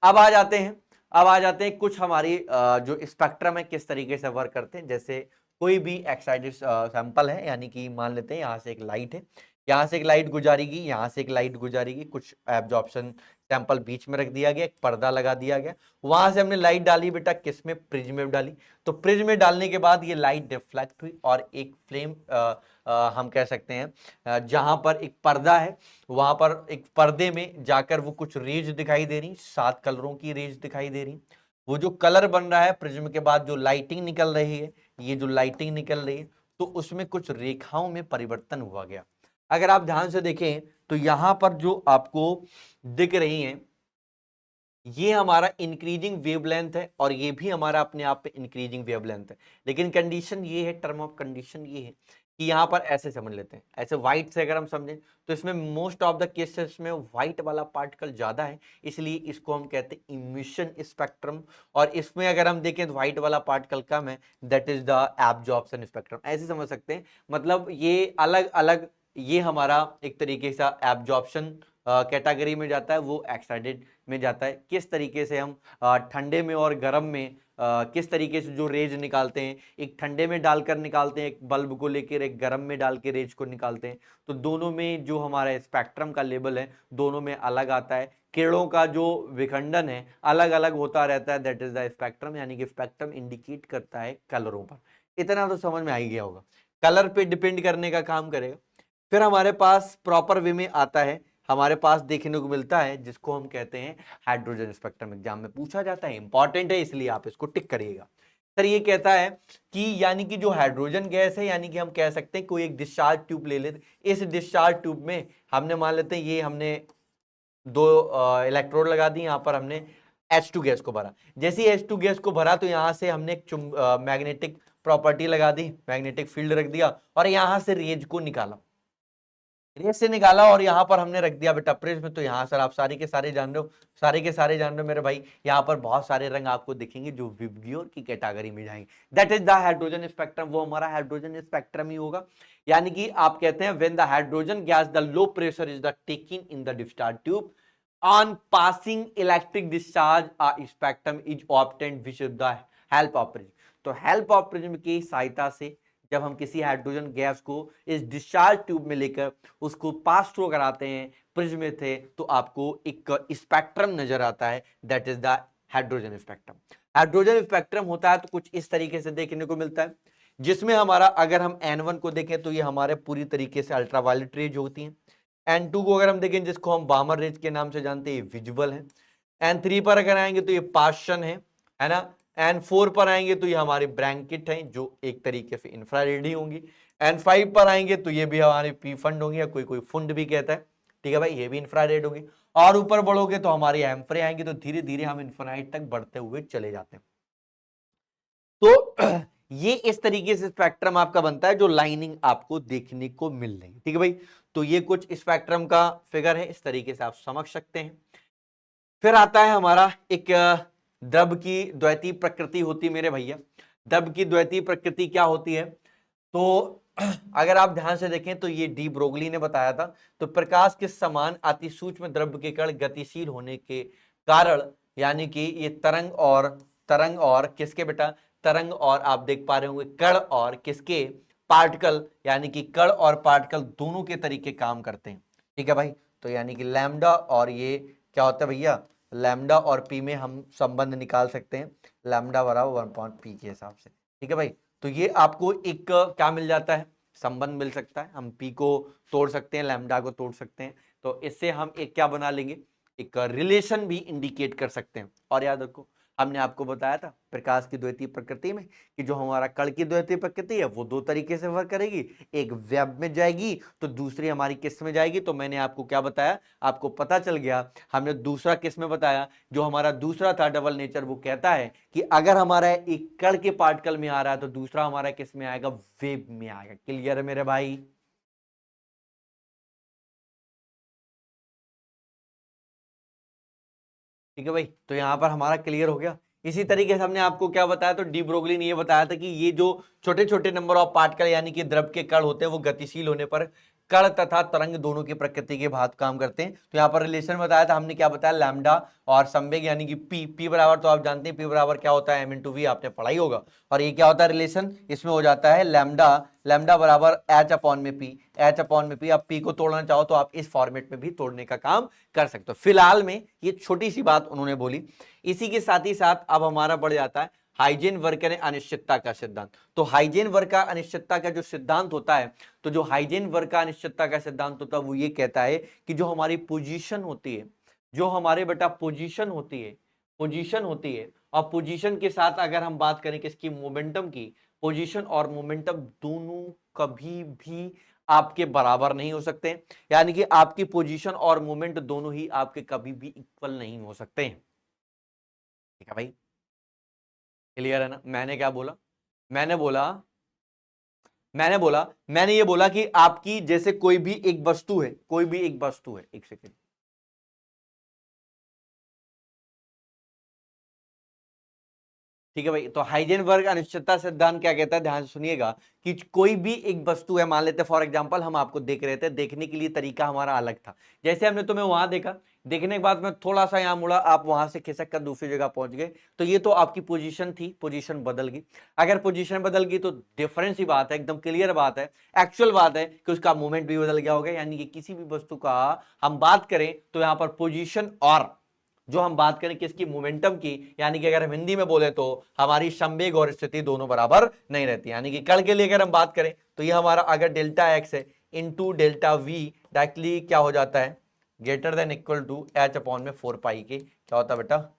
S1: अब आ जाते हैं, कुछ हमारी जो स्पेक्ट्रम है किस तरीके से वर्क करते हैं। जैसे कोई भी एक्साइटेड सैंपल है, यानी कि मान लेते हैं यहाँ से एक लाइट है, यहाँ से एक लाइट गुजारेगी, यहाँ से एक लाइट गुजारेगी, कुछ एब्जॉर्प्शन सैंपल बीच में रख दिया गया, एक पर्दा लगा दिया गया, वहां से हमने लाइट डाली बेटा, किस में? प्रिज्म में डाली। तो प्रिज्म में डालने के बाद ये लाइट डिफ्लेक्ट हुई और एक फ्लेम हम कह सकते हैं जहां पर एक पर्दा है, वहां पर एक पर्दे में जाकर वो कुछ रेज दिखाई दे रही, 7 कलरों की रेज दिखाई दे रही। वो जो कलर बन रहा है प्रिज्म के बाद जो लाइटिंग निकल रही है, ये जो लाइटिंग निकल रही है, तो उसमें कुछ रेखाओं में परिवर्तन हुआ गया। अगर आप ध्यान से देखें तो यहां पर जो आपको दिख रही है, ये हमारा इंक्रीजिंग वेवलेंथ है और ये भी हमारा अपने आप में इंक्रीजिंग वेवलेंथ है। लेकिन कंडीशन ये है, टर्म ऑफ कंडीशन ये है कि यहां पर ऐसे समझ लेते हैं, ऐसे व्हाइट से अगर हम समझें तो इसमें मोस्ट ऑफ द केसेस में व्हाइट वाला पार्टिकल ज्यादा है, इसलिए इसको हम कहते हैं इमिशन स्पेक्ट्रम। और इसमें अगर हम देखें तो व्हाइट वाला पार्टिकल कम है, that is the absorption spectrum. ऐसे समझ सकते हैं, मतलब ये अलग अलग, ये हमारा एक तरीके से एब्जॉर्प्शन कैटेगरी में जाता है, वो एक्साइटेड में जाता है। किस तरीके से हम ठंडे में और गर्म में किस तरीके से जो रेज निकालते हैं, एक ठंडे में डालकर निकालते हैं एक बल्ब को लेकर, एक गर्म में डाल के रेज को निकालते हैं, तो दोनों में जो हमारा स्पेक्ट्रम का लेवल है दोनों में अलग आता है। किरणों का जो विखंडन है अलग अलग होता रहता है, दैट इज द स्पेक्ट्रम। यानी कि स्पेक्ट्रम इंडिकेट करता है कलरों पर। इतना तो समझ में आ ही गया होगा, कलर पे डिपेंड करने का काम करेगा। फिर हमारे पास प्रॉपर वे में आता है, हमारे पास देखने को मिलता है जिसको हम कहते हैं हाइड्रोजन स्पेक्ट्रम। एग्जाम में पूछा जाता है, इंपॉर्टेंट है, इसलिए आप इसको टिक करिएगा। सर ये कहता है कि यानी कि जो हाइड्रोजन गैस है, यानी कि हम कह सकते हैं कोई एक डिस्चार्ज ट्यूब ले लेते, इस डिस्चार्ज ट्यूब में हमने मान लेते हैं ये हमने दो इलेक्ट्रोड लगा दी, यहां पर हमने H2 गैस को भरा। जैसे ही H2 गैस को भरा तो यहां से हमने एक मैग्नेटिक प्रॉपर्टी लगा दी, मैग्नेटिक फील्ड रख दिया और यहां से रेज को निकाला, रेस से निकाला और यहाँ पर हमने रख दिया बेटा प्रिज्म। तो यहाँ सर आप सारे के सारे जान रहे हो, सारे के सारे जान रहे हो मेरे भाई, यहाँ पर बहुत सारे रंग आपको दिखेंगे जो विबग्योर की कैटेगरी में जाएंगे। That is the hydrogen spectrum, वो हमारा हाइड्रोजन स्पेक्ट्रम ही होगा। यानी कि आप कहते हैं when the hydrogen gas the low pressure is the taken in the discharge tube on passing electric discharge a spectrum is obtained with the help of prism. तो help of prism की सहायता से जब हम किसी हाइड्रोजन गैस को इस discharge tube में लेकर उसको पास थ्रू कराते हैं प्रिज्म में थे, तो आपको एक स्पेक्ट्रम नजर आता है, that is the hydrogen spectrum. Hydrogen spectrum होता है तो कुछ इस तरीके से देखने को मिलता है, जिसमें हमारा अगर हम N1 को देखें तो ये हमारे पूरी तरीके से अल्ट्रावायलेट रेज होती हैं। N2 को अगर हम देखें जिसको हम बामर रेज के नाम से जानते हैं, ये विजुअल है। N3 पर अगर आएंगे तो ये पार्शन है ना। N4 पर आएंगे तो ये हमारी ब्रैंकेट है जो एक तरीके से इंफ्रारेड ही होंगी। N5 पर आएंगे तो ये भी हमारे पी फंड होंगी, या कोई कोई फुंड भी कहता है, ठीक है भाई, ये भी इंफ्रारेड होगी। और ऊपर बढ़ोगे तो हमारी एम्फ्रे आएंगे, तो धीरे धीरे हम इन्फिनाइट तक बढ़ते हुए चले जाते हैं। तो ये इस तरीके से स्पेक्ट्रम आपका बनता है जो लाइनिंग आपको देखने को मिल रही है, ठीक है भाई। तो ये कुछ स्पेक्ट्रम का फिगर है, इस तरीके से आप समझ सकते हैं। फिर आता है हमारा एक द्रव की द्वैतीय प्रकृति होती है मेरे भैया। द्रव की द्वैतीय प्रकृति क्या होती है, तो अगर आप ध्यान से देखें तो ये डी ब्रोगली ने बताया था। तो प्रकाश के समान अति सूक्ष्म द्रव्य के कण गतिशील होने के कारण, यानी कि ये तरंग और किसके बेटा, तरंग और आप देख पा रहे होंगे कण और किसके, पार्टिकल, यानी कि कण और पार्टिकल दोनों के तरीके काम करते हैं, ठीक है भाई। तो यानी कि लैम्डा और ये क्या होता है भैया, लैम्डा और पी में हम संबंध निकाल सकते हैं, लैम्डा बराबर 1/p के हिसाब से, ठीक है भाई। तो ये आपको एक क्या मिल जाता है, संबंध मिल सकता है। हम पी को तोड़ सकते हैं, लैम्डा को तोड़ सकते हैं, तो इससे हम एक क्या बना लेंगे, एक रिलेशन भी इंडिकेट कर सकते हैं। और याद रखो हमने आपको बताया था प्रकाश की द्वैतीय प्रकृति में कि जो हमारा कण की द्वैतीय प्रकृति है वो दो तरीके से वर्क करेगी, एक वेब में जाएगी तो दूसरी हमारी किस में जाएगी। तो मैंने आपको क्या बताया, आपको पता चल गया, हमने दूसरा किस में बताया, जो हमारा दूसरा था डबल नेचर, वो कहता है कि अगर हमारा एक कण के पार्टिकल में आ रहा है तो दूसरा हमारा किस में आएगा, वेब में आएगा। क्लियर है मेरे भाई। ठीक है भाई, तो यहां पर हमारा क्लियर हो गया। इसी तरीके से हमने आपको क्या बताया, तो डी ब्रोगली ने ये बताया था कि ये जो छोटे छोटे नंबर ऑफ पार्टिकल यानी कि द्रव के कण होते हैं वो गतिशील होने पर कण तथा तरंग दोनों की प्रकृति के भांति काम करते हैं। तो यहाँ पर रिलेशन बताया था हमने, क्या बताया, लैम्डा और संवेग यानी कि पी बराबर, तो आप जानते हैं पी बराबर क्या होता है, m/v, आपने पढ़ा ही होगा। और ये क्या होता है रिलेशन, इसमें हो जाता है लैम्डा, लैम्डा बराबर H/p। आप पी को तोड़ना चाहो तो आप इस फॉर्मेट में भी तोड़ने का काम कर सकते हो। फिलहाल में ये छोटी सी बात उन्होंने बोली। इसी के साथ ही साथ अब हमारा बढ़ जाता है हाइजेनबर्ग ने अनिश्चितता का सिद्धांत। तो हाइजेनबर्ग का अनिश्चितता का जो सिद्धांत होता है, तो जो हाइजेनबर्ग का अनिश्चितता का सिद्धांत होता है वो ये कहता है कि जो हमारी पोजीशन होती है, जो हमारे बेटा पोजीशन होती है पोजीशन होती है, और पोजीशन के साथ अगर हम बात करें किसकी, मोमेंटम की, पोजीशन और मोमेंटम दोनों कभी भी आपके बराबर नहीं हो सकते, यानी कि आपकी पोजीशन और मोमेंट दोनों ही आपके कभी भी इक्वल नहीं हो सकते हैं। ठीक है भाई, क्लियर है ना। मैंने क्या बोला, मैंने बोला मैंने ये बोला कि आपकी जैसे कोई भी एक वस्तु है, कोई भी एक वस्तु है, एक सेकेंड, ठीक है भाई। तो हाइजेनबर्ग अनिश्चितता सिद्धांत क्या कहता है, ध्यान से सुनिएगा, कि कोई भी एक वस्तु है, मान लेते फॉर एग्जांपल हम आपको देख रहे थे, देखने के लिए तरीका हमारा अलग था, जैसे हमने तुम्हें वहां देखा, देखने के बाद में थोड़ा सा यहां मुड़ा, आप वहां से खिसक कर दूसरी जगह पहुंच गए, तो ये तो आपकी पोजीशन थी, पोजीशन बदल गई। अगर पोजीशन बदल गई तो डिफरेंस ही बात है, एकदम क्लियर बात है, एक्चुअल बात है कि उसका मूवमेंट भी बदल गया होगा। यानी कि किसी भी वस्तु का हम बात करें तो यहां पर पोजीशन, और जो हम बात करें किसकी, मोमेंटम की, यानी कि अगर हम हिंदी में बोले तो हमारी संवेग और स्थिति दोनों बराबर नहीं रहती। यानी कि कण के लिए अगर हम बात करें तो ये हमारा अगर डेल्टा एक्स है इंटू डेल्टा वी, डायरेक्टली क्या हो जाता है, greater than equal to h upon में 4 पाई के, क्या होता है बेटा,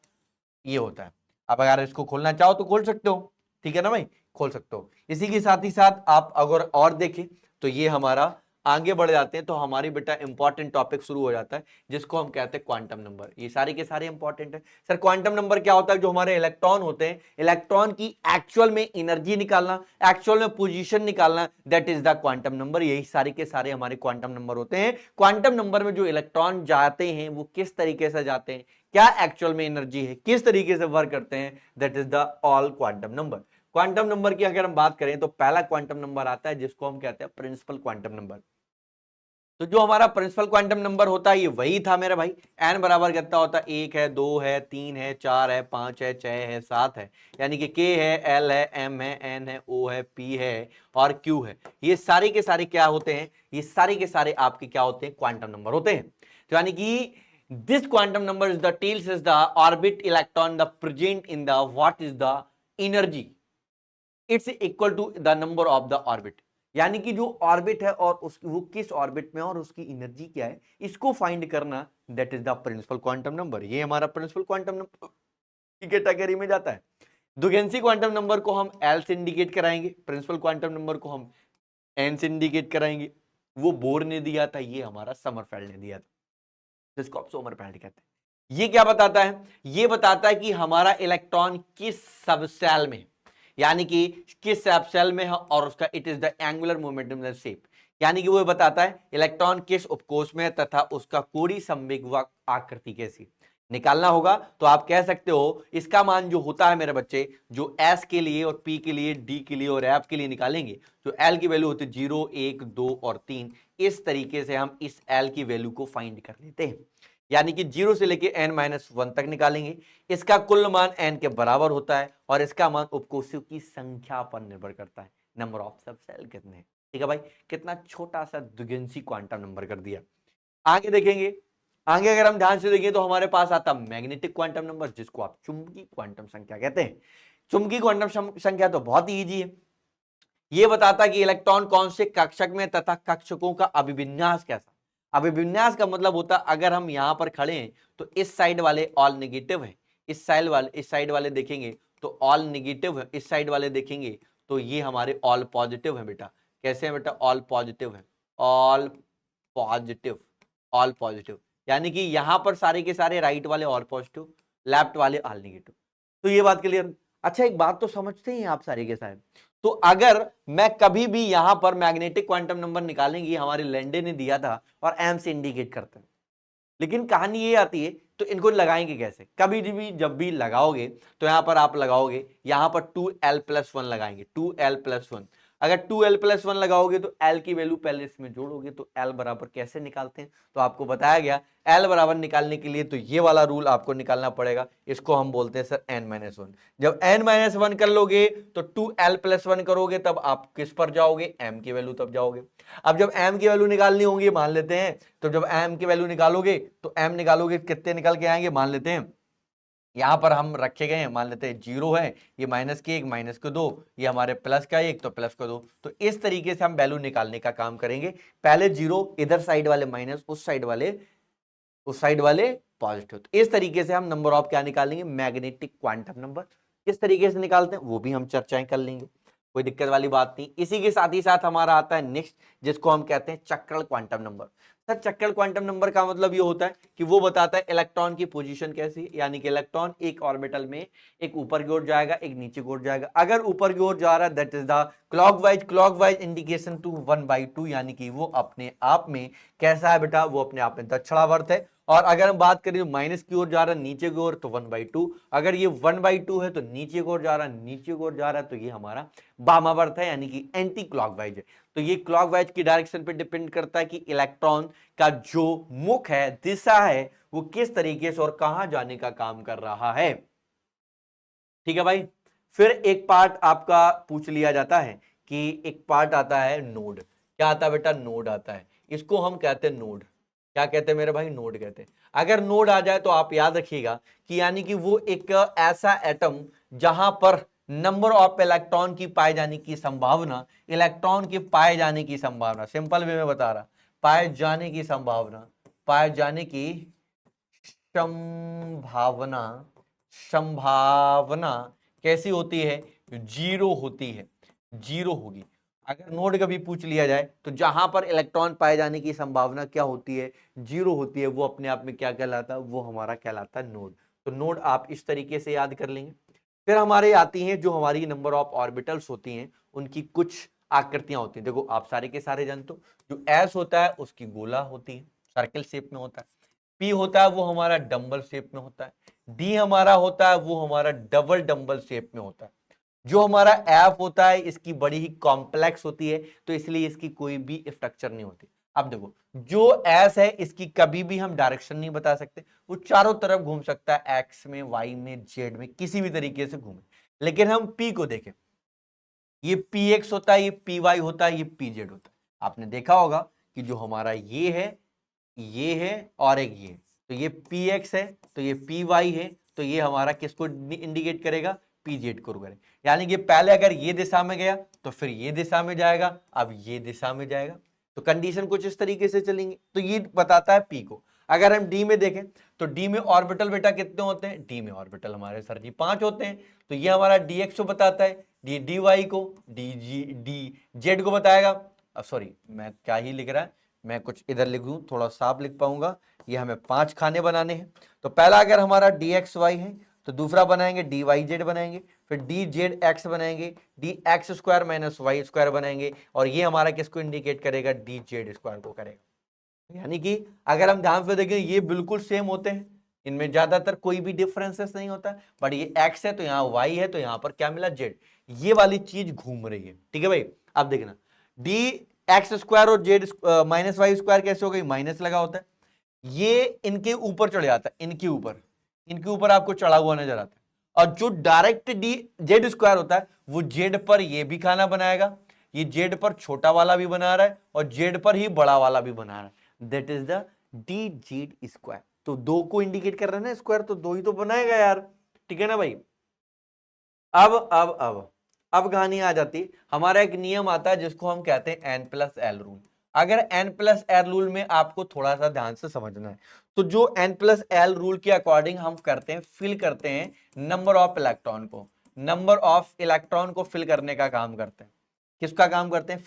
S1: ये होता है। अब अगर इसको खोलना चाहो तो खोल सकते हो, ठीक है ना भाई, खोल सकते हो। इसी के साथ ही साथ आप अगर और देखें तो ये हमारा आगे बढ़ जाते हैं तो हमारी बेटा इंपॉर्टेंट टॉपिक शुरू हो जाता है, जिसको हम कहते हैं क्वांटम नंबर। ये सारे के सारे इंपॉर्टेंट है। सर क्वांटम नंबर क्या होता है, जो हमारे इलेक्ट्रॉन होते हैं, इलेक्ट्रॉन की एक्चुअल में एनर्जी निकालना, एक्चुअल में पोजीशन निकालना, that is the quantum number. यही सारे के सारे हमारे क्वांटम नंबर होते हैं। क्वांटम नंबर में जो इलेक्ट्रॉन जाते हैं वो किस तरीके से जाते हैं, क्या एक्चुअल में एनर्जी है, किस तरीके से वर्क करते हैं, that is the all quantum number. Quantum number की अगर हम बात करें तो पहला क्वांटम नंबर आता है जिसको हम कहते हैं प्रिंसिपल क्वांटम नंबर। तो जो हमारा प्रिंसिपल क्वांटम नंबर होता है ये वही था मेरे भाई, एन बराबर कितना होता है, 1 है, 2 है, 3 है, 4 है, 5 है, 6 है, 7 है, यानी कि के है, एल है, एम है, एन है, ओ है, पी है और क्यू है। ये सारे के सारे क्या होते हैं, ये सारे के सारे आपके क्या होते हैं, क्वांटम नंबर होते हैं। तो यानी कि this quantum number is the tells us the orbit electron the present in the what is the energy, it's equal to the number of the orbit। यानी कि जो ऑर्बिट है और उसकी वो किस ऑर्बिट में और उसकी एनर्जी क्या है, इसको फाइंड करना, that is the principal quantum number. ये हमारा प्रिंसिपल क्वांटम नंबर की कैटेगरी में जाता है। दुगेंसी क्वांटम नंबर को हम एल से इंडिकेट कराएंगे, प्रिंसिपल क्वांटम नंबर को हम एन से इंडिकेट कराएंगे। वो बोर ने दिया था, ये हमारा समरफेल्ड ने दिया था, जिसको आप सोमरफेल्ड कहते हैं। ये क्या बताता है, ये बताता है कि हमारा इलेक्ट्रॉन किस सबसेल में, यानी कि किस सबसेल में है, और उसका it is the angular momentum shape, यानी कि वो बताता है इलेक्ट्रॉन किस उपकोष में है तथा उसका कोणीय संवेग व आकृति कैसी। निकालना होगा तो आप कह सकते हो इसका मान जो होता है मेरे बच्चे, जो एस के लिए और पी के लिए, डी के लिए और एफ के लिए निकालेंगे, तो एल की वैल्यू होती है 0, 1, 2 और 3। इस तरीके से हम इस एल की वैल्यू को फाइंड कर लेते हैं, यानी कि 0 से लेके n-1 तक निकालेंगे। इसका कुल मान n के बराबर होता है और इसका मान उपकोषों की संख्या पर निर्भर करता है, नंबर ऑफ सब सेल कितने हैं। ठीक है भाई, कितना छोटा सा द्विगुणित क्वांटम नंबर कर दिया। आगे देखेंगे, आगे अगर हम ध्यान से देखें तो हमारे पास आता मैग्नेटिक क्वांटम नंबर, जिसको आप चुंबकीय क्वांटम संख्या कहते हैं। चुंबकीय क्वांटम संख्या तो बहुत ही ईजी है, ये बताता है कि इलेक्ट्रॉन कौन से कक्षक में तथा कक्षकों का अभिविन्यास कैसा। अभिविन्यास का मतलब होता है अगर हम यहां पर खड़े हैं तो इस साइड वाले ऑल नेगेटिव है, इस साइड वाले देखेंगे तो ऑल नेगेटिव है, इस साइड वाले देखेंगे तो ये हमारे ऑल पॉजिटिव है। बेटा कैसे है बेटा, ऑल पॉजिटिव है, ऑल पॉजिटिव, ऑल पॉजिटिव, यानी कि यहां पर सारे के सारे राइट वाले ऑल पॉजिटिव, लेफ्ट वाले ऑल नेगेटिव। तो ये बात क्लियर। अच्छा एक बात तो समझते ही आप सारे के सारे, तो अगर मैं कभी भी यहां पर मैग्नेटिक क्वांटम नंबर निकालेंगे, हमारे लैंडे ने दिया था और एम से इंडिकेट करते हैं, लेकिन कहानी ये आती है तो इनको लगाएंगे कैसे। कभी भी जब भी लगाओगे तो यहां पर आप लगाओगे, यहां पर 2l+1 लगाएंगे, 2l+1। अगर 2l+1 लगाओगे तो l की वैल्यू पहले इसमें जोड़ोगे, तो l बराबर कैसे निकालते हैं तो आपको बताया गया। l बराबर निकालने के लिए तो ये वाला रूल आपको निकालना पड़ेगा, इसको हम बोलते हैं सर n-1। जब n-1 कर लोगे तो 2l+1 करोगे तब आप किस पर जाओगे, m की वैल्यू तब जाओगे। अब जब m की वैल्यू निकालनी होगी मान लेते हैं, तो जब m की वैल्यू निकालोगे तो m निकालोगे कितने निकल के आएंगे, मान लेते हैं यहां पर हम रखे गए हैं, मान लेते हैं 0 है, ये -1 -2, ये हमारे +1 तो +2। तो इस तरीके से हम वैल्यू निकालने का काम करेंगे। पहले 0 इधर साइड वाले माइनस, उस साइड वाले उस साइड वाले पॉजिटिव। तो इस तरीके से हम नंबर ऑफ क्या निकालेंगे, मैग्नेटिक क्वांटम नंबर। किस तरीके से निकालते हैं वो भी हम चर्चाएं कर लेंगे, कोई दिक्कत वाली बात नहीं। इसी के साथ ही साथ हमारा आता है नेक्स्ट, जिसको हम कहते हैं चक्रण क्वांटम नंबर। सर चक्रण क्वांटम नंबर का मतलब ये होता है कि वो बताता है इलेक्ट्रॉन की पोजीशन कैसी, यानी कि इलेक्ट्रॉन एक ऑर्बिटल में एक ऊपर की ओर जाएगा, एक नीचे की ओर जाएगा। अगर ऊपर की ओर जा रहा है that is the clockwise indication to 1/2, यानी कि वो अपने आप में कैसा है बेटा, वो अपने आप में दक्षिणावर्त है। और अगर हम बात करें माइनस की ओर जा रहा है नीचे की ओर तो 1/2। अगर ये 1/2 है तो नीचे की ओर जा रहा है, नीचे की ओर जा रहा है तो ये हमारा वामावर्त है, यानी कि एंटी क्लॉकवाइज है। तो ये क्लॉकवाइज की डायरेक्शन पे डिपेंड करता है कि इलेक्ट्रॉन का जो मुख है, दिशा है, वो किस तरीके से और कहां जाने का काम कर रहा है। ठीक है भाई। फिर एक पार्ट आपका पूछ लिया जाता है कि एक पार्ट आता है नोड। क्या आता है बेटा, नोड आता है। इसको हम कहते हैं नोड। क्या कहते हैं मेरे भाई, नोड कहते हैं। अगर नोड आ जाए तो आप याद रखिएगा कि यानी कि वो एक ऐसा एटम जहां पर नंबर ऑफ इलेक्ट्रॉन की पाए जाने की संभावना, इलेक्ट्रॉन के पाए जाने की संभावना, सिंपल वे में बता रहा, पाए जाने की संभावना, पाए जाने की संभावना, संभावना कैसी होती है, जीरो होती है, जीरो होगी। अगर नोड कभी पूछ लिया जाए तो जहां पर इलेक्ट्रॉन पाए जाने की संभावना क्या होती है, जीरो होती है, वो अपने आप में क्या कहलाता है, वो हमारा कहलाता है नोड। तो नोड आप इस तरीके से याद कर लेंगे। फिर हमारे आती हैं जो हमारी नंबर ऑफ ऑर्बिटल्स होती हैं, उनकी कुछ आकृतियां होती हैं। देखो आप सारे के सारे जानते हो, जो एस होता है उसकी गोला होती है, सर्कल शेप में होता है। पी होता है वो हमारा डंबल शेप में होता है। डी हमारा होता है वो हमारा डबल डंबल शेप में होता है। जो हमारा एफ होता है इसकी बड़ी ही कॉम्प्लेक्स होती है, तो इसलिए इसकी कोई भी स्ट्रक्चर नहीं होती। अब देखो जो एस है इसकी कभी भी हम डायरेक्शन नहीं बता सकते, वो चारों तरफ घूम सकता है, एक्स में, वाई में, जेड में, किसी भी तरीके से घूमे। लेकिन हम पी को देखें, ये पी एक्स होता है, ये पी वाई होता है, ये पी जेड होता है। आपने देखा होगा कि जो हमारा ये है और एक ये, तो ये पी एक्स है, तो ये पी वाई है, तो ये हमारा किसको इंडिकेट करेगा, पी जेड को करेगा। यानी कि पहले अगर ये दिशा में गया तो फिर ये दिशा में जाएगा, अब ये दिशा में जाएगा। तो कंडीशन कुछ इस तरीके से चलेंगे। तो ये बताता है पी को। अगर हम डी में देखें तो डी में ऑर्बिटल बेटा कितने होते हैं, डी में ऑर्बिटल हमारे सर जी 5 होते हैं। तो ये हमारा डी एक्स को बताता है, डी डी वाई को, डी जेड को बताएगा। सॉरी मैं क्या ही लिख रहा है, मैं कुछ इधर लिख दूं, थोड़ा साफ लिख पाऊंगा। ये हमें 5 खाने बनाने हैं। तो पहला अगर हमारा डी एक्स वाई है तो दूसरा बनाएंगे डी वाई जेड बनाएंगे, फिर डी जेड एक्स बनाएंगे, d x square minus y square बनाएंगे, और ये हमारा किसको इंडिकेट करेगा, डी जेड स्क्वायर को करेगा। यानी कि अगर हम ध्यान से देखें ये बिल्कुल सेम होते हैं, इनमें ज्यादातर कोई भी डिफरेंसेस नहीं होता। बट ये एक्स है तो यहाँ वाई है, तो यहाँ पर क्या मिला, जेड। ये वाली चीज घूम रही है। ठीक है भाई। अब देखना डी एक्स स्क्वायर और जेड माइनस वाई स्क्वायर कैसे हो गई, माइनस लगा होता है, ये इनके ऊपर चढ़ जाता है, इनके ऊपर आपको चढ़ा हुआ नजर आता है। और जो डायरेक्ट डी जेड स्क्वायर होता है वो जेड पर ये भी खाना बनाएगा, ये जेड पर छोटा वाला भी बना रहा है और जेड पर ही बड़ा वाला भी बना रहा है, that is the D Z square. तो दो को इंडिकेट कर रहे हैं ना स्क्वायर, तो दो ही तो बनाएगा यार। ठीक है ना भाई। अब कहानी आ जाती, हमारा एक नियम आता है जिसको हम कहते हैं N+L रूल। अगर N+L रूल में आपको थोड़ा सा ध्यान से समझना है, तो जो N+L रूल के अकॉर्डिंग हम करते हैं, फिल करते हैं नंबर ऑफ इलेक्ट्रॉन को, नंबर ऑफ इलेक्ट्रॉन को फिल करने का काम करते हैं। किसका काम करते हैं,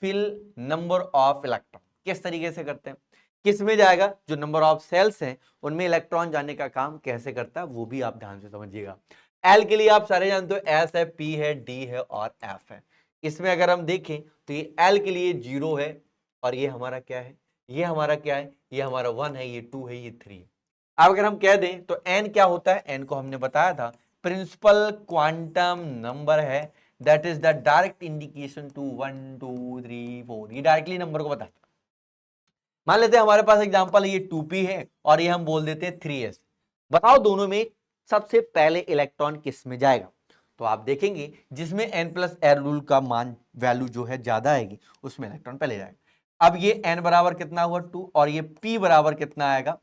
S1: फिल नंबर ऑफ इलेक्ट्रॉन। किस तरीके से करते हैं, किस में जाएगा, जो नंबर ऑफ सेल्स हैं उनमें इलेक्ट्रॉन जाने का काम कैसे करता है, वो भी आप ध्यान से समझिएगा। एल के लिए आप सारे जानते हो, एस है, पी है, डी है और एफ है। इसमें अगर हम देखें तो ये एल के लिए 0 है, और ये हमारा क्या है, ये हमारा क्या है, ये हमारा 1 है, ये 2 है, ये 3 है। अब अगर हम कह दें तो एन क्या होता है, एन को हमने बताया था प्रिंसिपल क्वांटम नंबर है, that is the direct indication to 1 2 3 4, ये डायरेक्टली नंबर को बताता है। मान लेते हैं हमारे पास एग्जांपल ये 2p है और ये हम बोल देते हैं 3s। बताओ दोनों में सबसे पहले इलेक्ट्रॉन किस में जाएगा। तो आप देखेंगे जिसमें N+L रूल का मान वैल्यू जो है ज्यादा आएगी उसमें इलेक्ट्रॉन पहले जाएगा। अब ये n बराबर कितना हुआ 2 और ये p बराबर कितना आएगा,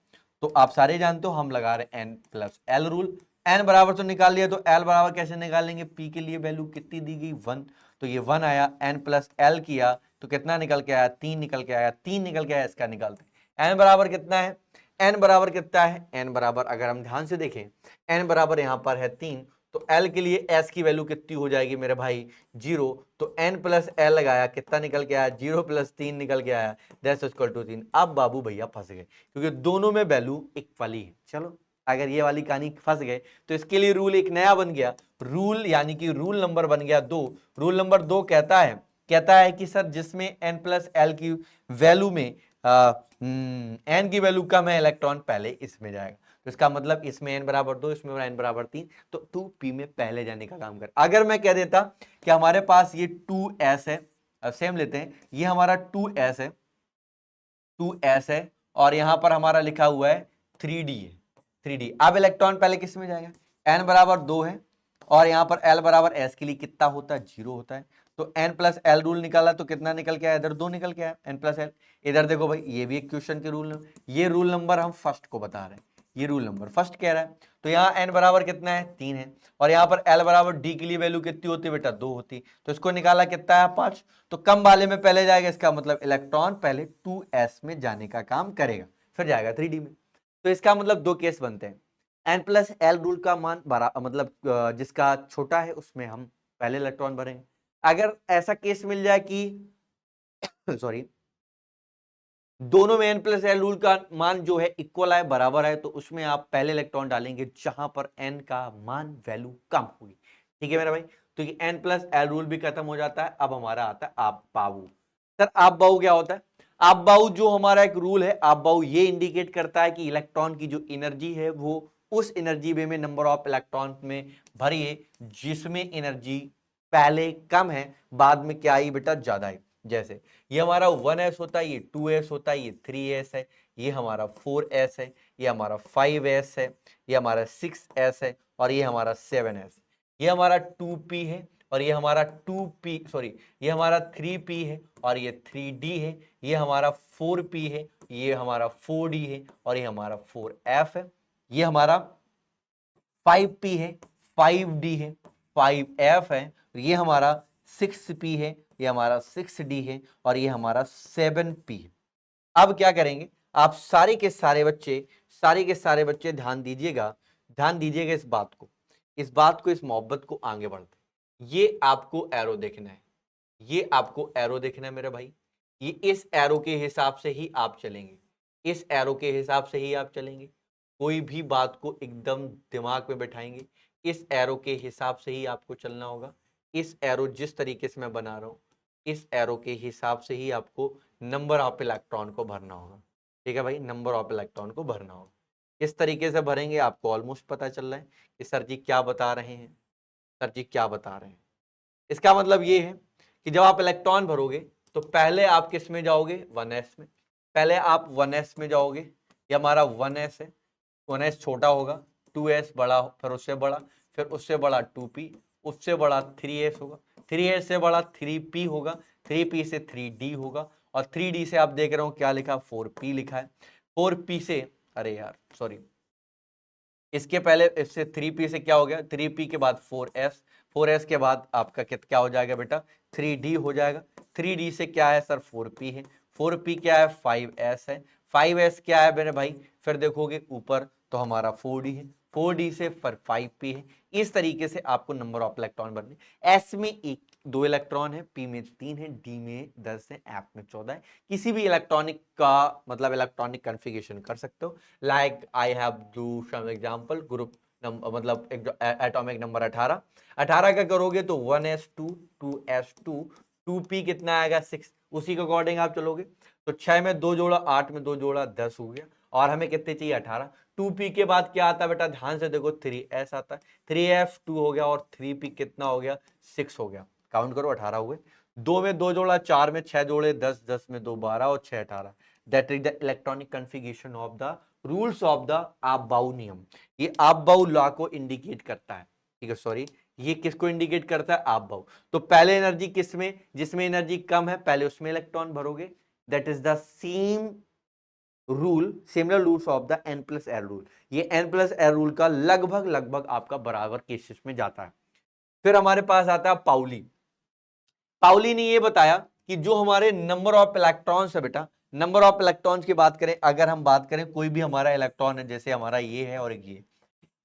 S1: तो आप सारे जानते हो हम लगा रहे हैं N+L रूल। n बराबर तो निकाल लिया, तो l बराबर कैसे निकालेंगे, p के लिए वैल्यू कितनी दी गई 1, तो ये 1 आया, N+L किया तो कितना निकल के आया, 3 निकल के आया, 3 निकल के आया, इसका निकालते हैं। n बराबर कितना है, n बराबर कितना है, n बराबर अगर हम ध्यान से देखें n बराबर यहां पर है 3, तो l के लिए s की वैल्यू कितनी हो जाएगी मेरे भाई 0, तो n प्लस l लगाया कितना निकल के आया 0 प्लस 3 निकल के आया, दैट्स इक्वल टू 3। अब बाबू भैया फंस गए क्योंकि दोनों में वैल्यू इक्वल ही है। चलो अगर ये वाली कहानी फंस गए तो इसके लिए रूल एक नया बन गया, रूल यानी कि रूल नंबर बन गया 2। रूल नंबर 2 कहता है कि सर जिसमें n प्लस l की वैल्यू में n की वैल्यू कम है इलेक्ट्रॉन पहले इसमें जाएगा। तो इसका मतलब इसमें n बराबर 2, इसमें n बराबर 3, तो 2p में पहले जाने का काम कर। अगर मैं कह देता कि हमारे पास ये 2s है, सेम लेते हैं, ये हमारा 2s है, 2s है और यहां पर हमारा लिखा हुआ है 3d है, 3d। अब इलेक्ट्रॉन पहले किस में जाएगा, n बराबर 2 है और यहां पर l बराबर s के लिए कितना होता है 0 होता है, तो n प्लस l रूल निकाला तो कितना निकल के आया, इधर 2 निकल के आया, n प्लस l। इधर देखो भाई ये भी एक क्वेश्चन के रूल, ये रूल नंबर हम फर्स्ट को बता रहे हैं, ये रूल नंबर फर्स्ट कह रहा है। तो यहाँ n बराबर कितना है 3 है और यहाँ पर l बराबर d के लिए वैल्यू कितनी होती है बेटा 2 होती, तो इसको निकाला कितना है 5, तो कम वाले में पहले जाएगा, इसका मतलब इलेक्ट्रॉन पहले 2s में जाने का काम करेगा फिर जाएगा 3d में। तो इसका मतलब दो केस बनते हैं, n प्लस l रूल का मान बड़ा मतलब जिसका छोटा है उसमें हम पहले इलेक्ट्रॉन भरेंगे। अगर ऐसा केस मिल जाए कि सॉरी दोनों में n प्लस l रूल का मान जो है इक्वल है, बराबर है, तो उसमें आप पहले इलेक्ट्रॉन डालेंगे जहां पर n का मान वैल्यू कम होगी। ठीक है मेरा भाई, तो ये n प्लस l रूल भी खत्म हो जाता है। अब हमारा आता है आप बाऊ। सर आप बाऊ क्या होता है, आप बाऊ जो हमारा एक रूल है, आप बाऊ ये इंडिकेट करता है कि इलेक्ट्रॉन की जो एनर्जी है वो उस एनर्जी वे में नंबर ऑफ इलेक्ट्रॉन में भरिए जिसमें एनर्जी पहले कम है बाद में क्या आई बेटा ज्यादा है। जैसे ये हमारा 1s होता है, ये 2s होता है, ये 3s है, ये हमारा 4s है, ये हमारा 5s है, ये हमारा 6s है और ये हमारा 7s। ये हमारा 2p है और ये हमारा 2p सॉरी ये हमारा 3p है और ये 3d है, ये हमारा 4p है, ये हमारा 4d है और ये हमारा 4f है, ये हमारा 5p है, 5d है, 5f है, ये हमारा 6p है, ये हमारा 6d है और ये हमारा 7p है। अब क्या करेंगे आप सारे के सारे बच्चे ध्यान दीजिएगा, इस बात को इस मोहब्बत को आगे बढ़ते। ये आपको एरो देखना है, ये आपको एरो देखना है मेरे भाई, ये इस एरो के हिसाब से ही आप चलेंगे, इस एरो के हिसाब से ही आप चलेंगे, कोई भी बात को एकदम दिमाग में बैठाएंगे, इस एरो के हिसाब से ही आपको चलना होगा। इस एरो जिस तरीके से मैं बना रहा हूं इस एरो के हिसाब से ही आपको नंबर ऑफ इलेक्ट्रॉन को भरना होगा। ठीक है भाई, नंबर ऑफ इलेक्ट्रॉन को भरना होगा। इस तरीके से भरेंगे, आपको ऑलमोस्ट पता चल रहा है कि सर जी क्या बता रहे हैं, सर जी क्या बता रहे हैं। इसका मतलब ये है कि जब आप इलेक्ट्रॉन भरोगे तो पहले आप किस में जाओगे 1s में, पहले आप 1s में जाओगे, ये हमारा 1s है, 1s छोटा होगा, 2s बड़ा, फिर उससे बड़ा, फिर उससे बड़ा 2p, उससे बड़ा 3s होगा, 3s से बड़ा 3p होगा, 3p से 3d होगा और 3d से आप देख रहे हो क्या लिखा 4p लिखा है, 4p से अरे यार सॉरी इसके पहले इससे 3p से क्या हो गया 3p के बाद 4s, 4s के बाद आपका क्या हो जाएगा बेटा 3d हो जाएगा, 3d से क्या है सर 4p है, 4p क्या है 5s है, 5s क्या है मेरे भाई, फिर देखोगे ऊपर तो हमारा 4d है, 4d से फिर 5p है। इस तरीके से आपको नंबर ऑफ इलेक्ट्रॉन बनने, s में 2 इलेक्ट्रॉन है, p में 3 है, d में 10 है, f में 14 है। किसी भी इलेक्ट्रॉनिक का मतलब इलेक्ट्रॉनिक कॉन्फ़िगरेशन कर सकते हो। Like I have do some example, group मतलब एटॉमिक नंबर 18, 18 का करोगे तो 1s2 2s2 2p कितना आएगा 6, उसी के अकॉर्डिंग आप चलोगे तो 6 में 2 जोड़ा 8 में 2 जोड़ा 10 हो गया और हमें कितने चाहिए 18। 2p के बाद क्या आता है बेटा ध्यान से देखो 3s आता है, 3f2 हो गया और 3p कितना हो गया 6 हो गया, काउंट करो 18 हुए, 2 में 2 जोड़ा 4 में 6 जोड़े 10, 10 में 2 12 और 6 18। That is the electronic configuration of the rules of the Aufbau नियम। ये आप-बाउ लॉ को इंडिकेट करता है। ठीक है सॉरी ये किसको इंडिकेट करता है आप-बाउ। तो पहले एनर्जी किसमें, जिसमें एनर्जी कम है पहले उसमें इलेक्ट्रॉन भरोगे, that is the same rule, similar rules of the n plus l rule. ये n प्लस l रूल का लगभग आपका बराबर केसेस में जाता है। फिर हमारे पास आता है पाउली। पाउली ने ये बताया कि जो हमारे नंबर ऑफ इलेक्ट्रॉन्स है बेटा, नंबर ऑफ इलेक्ट्रॉन्स की बात करें, अगर हम बात करें कोई भी हमारा इलेक्ट्रॉन है, जैसे हमारा ये है और एक ये,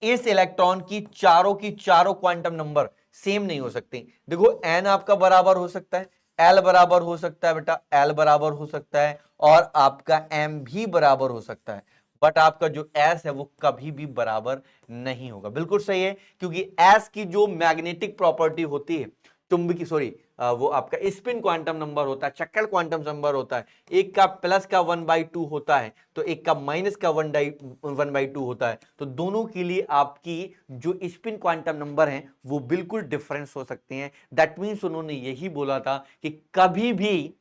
S1: इस इलेक्ट्रॉन की चारों क्वांटम नंबर सेम नहीं हो सकते। देखो n आपका बराबर हो सकता है, l बराबर हो सकता है बेटा, l बराबर हो सकता है, और आपका m भी बराबर हो सकता है, बट आपका जो s है वो कभी भी बराबर नहीं होगा। बिल्कुल सही है, क्योंकि s की जो मैग्नेटिक प्रॉपर्टी होती है, चुंबकीय सॉरी वो आपका स्पिन क्वांटम नंबर होता है, चक्कर क्वांटम नंबर होता है, एक का प्लस का 1/2 होता है तो एक का माइनस का 1/2 होता है। तो दोनों के लिए आपकी जो स्पिन क्वांटम नंबर है वो बिल्कुल डिफरेंस हो सकते हैं। दैट मीन्स उन्होंने यही बोला था कि कभी भी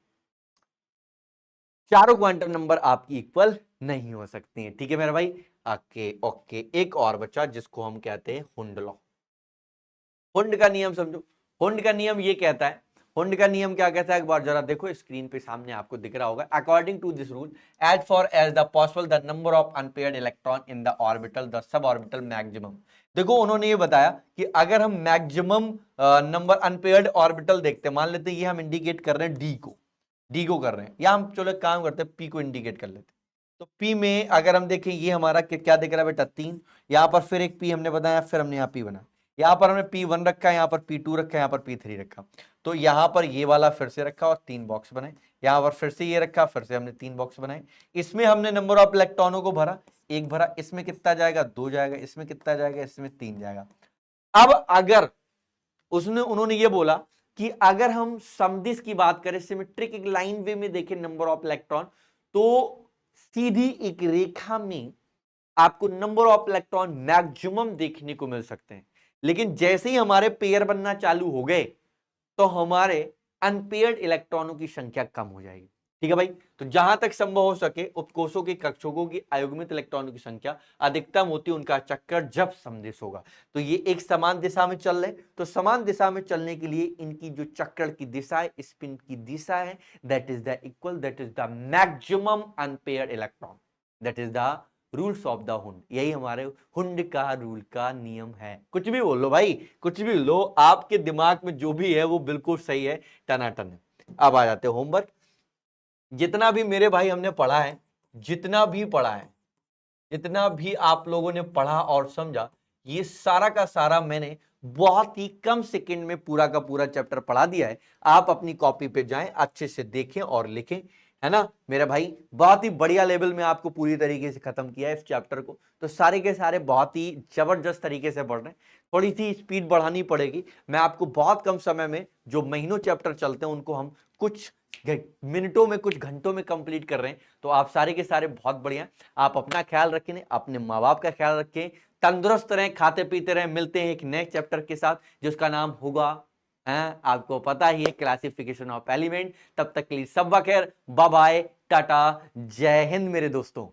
S1: चारों क्वांटम नंबर आपकी इक्वल नहीं हो सकती हैं। ठीक है मेरा भाई, ओके ओके। एक और बच्चा जिसको हम कहते हैं हुंड लॉ। हुंड का नियम समझो। हुंड का नियम ये कहता है, हुंड का नियम क्या कहता है, एक बार जरा देखो स्क्रीन पे सामने आपको दिख रहा होगा। According to this rule, as far as the possible the number of unpaired electron in the orbital the sub orbital maximum. देखो उन्होंने ये बताया कि अगर हम मैक्सिमम नंबर अनपेयर्ड ऑर्बिटल देखते हैं, मान लेते हैं ये हम इंडिकेट कर रहे हैं डी को कर रहे हैं, या हम चलो एक काम करते हैं पी को इंडिकेट कर लेते हैं। तो पी में अगर हम देखें ये हमारा क्या दिख रहा है बेटा, 3, यहां पर फिर एक पी हमने बताया, फिर हमने यहाँ पी बनाया, यहां पर हमने P1 रखा है, यहां पर P2 रखा है, यहां पर P3 रखा। तो यहां पर ये वाला फिर से रखा और 3 बॉक्स बनाए, यहां पर फिर से ये रखा, फिर से हमने 3 बॉक्स बनाए। इसमें हमने नंबर ऑफ इलेक्ट्रॉनों को भरा, एक भरा, इसमें कितना जाएगा, 2 जाएगा, इसमें कितना जाएगा, इसमें 3 जाएगा। अब अगर उन्होंने ये बोला कि अगर हम समदिश की बात करें, सिमेट्रिक एक लाइन वे में देखें नंबर ऑफ इलेक्ट्रॉन, तो सीधी एक रेखा में आपको नंबर ऑफ इलेक्ट्रॉन मैक्सिमम देखने को मिल सकते हैं। लेकिन जैसे ही हमारे पेयर बनना चालू हो गए तो हमारे अनपेयर्ड इलेक्ट्रॉनों की संख्या कम हो जाएगी। ठीक है भाई, तो जहां तक संभव हो सके उपकोषों के कक्षकों की अयुग्मित इलेक्ट्रॉनों की संख्या अधिकतम होती है उनका चक्कर जब समदिश होगा। तो ये एक समान दिशा में चल रहे, तो समान दिशा में चलने के लिए इनकी जो चक्कर की दिशा है, स्पिन की दिशा है, that is the equal, that is the maximum unpaired electron, that is the rules of the Hund. यही हमारे हुंड का रूल का नियम है। कुछ भी बोल लो भाई, कुछ भी लो, आपके दिमाग में जो भी है वो बिल्कुल सही है, टनाटन है। अब आ जाते हैं होमवर्क। जितना भी मेरे भाई हमने पढ़ा है, जितना भी पढ़ा है, जितना भी आप लोगों ने पढ़ा और समझा, ये सारा का सारा मैंने बहुत ही कम सेकंड में पूरा का पूरा चैप्टर पढ़ा दिया है। आप अपनी कॉपी पे जाएं, अच्छे से देखें और लिखें, है ना मेरे भाई। बहुत ही बढ़िया लेवल में आपको पूरी तरीके से खत्म किया है इस चैप्टर को। तो सारे के सारे बहुत ही जबरदस्त तरीके से पढ़ रहे हैं। थोड़ी सी स्पीड बढ़ानी पड़ेगी। मैं आपको बहुत कम समय में, जो महीनों चैप्टर चलते हैं उनको हम कुछ मिनटों में, कुछ घंटों में कंप्लीट कर रहे हैं। तो आप सारे के सारे बहुत बढ़िया। आप अपना ख्याल रखें, अपने माँ बाप का ख्याल रखें, तंदुरुस्त रहें, खाते पीते रहें। मिलते हैं एक नए चैप्टर के साथ जिसका नाम होगा, आपको पता ही है, क्लासिफिकेशन ऑफ एलिमेंट। तब तक के लिए सब बखैर, बाय बाय, टाटा, जय हिंद मेरे दोस्तों।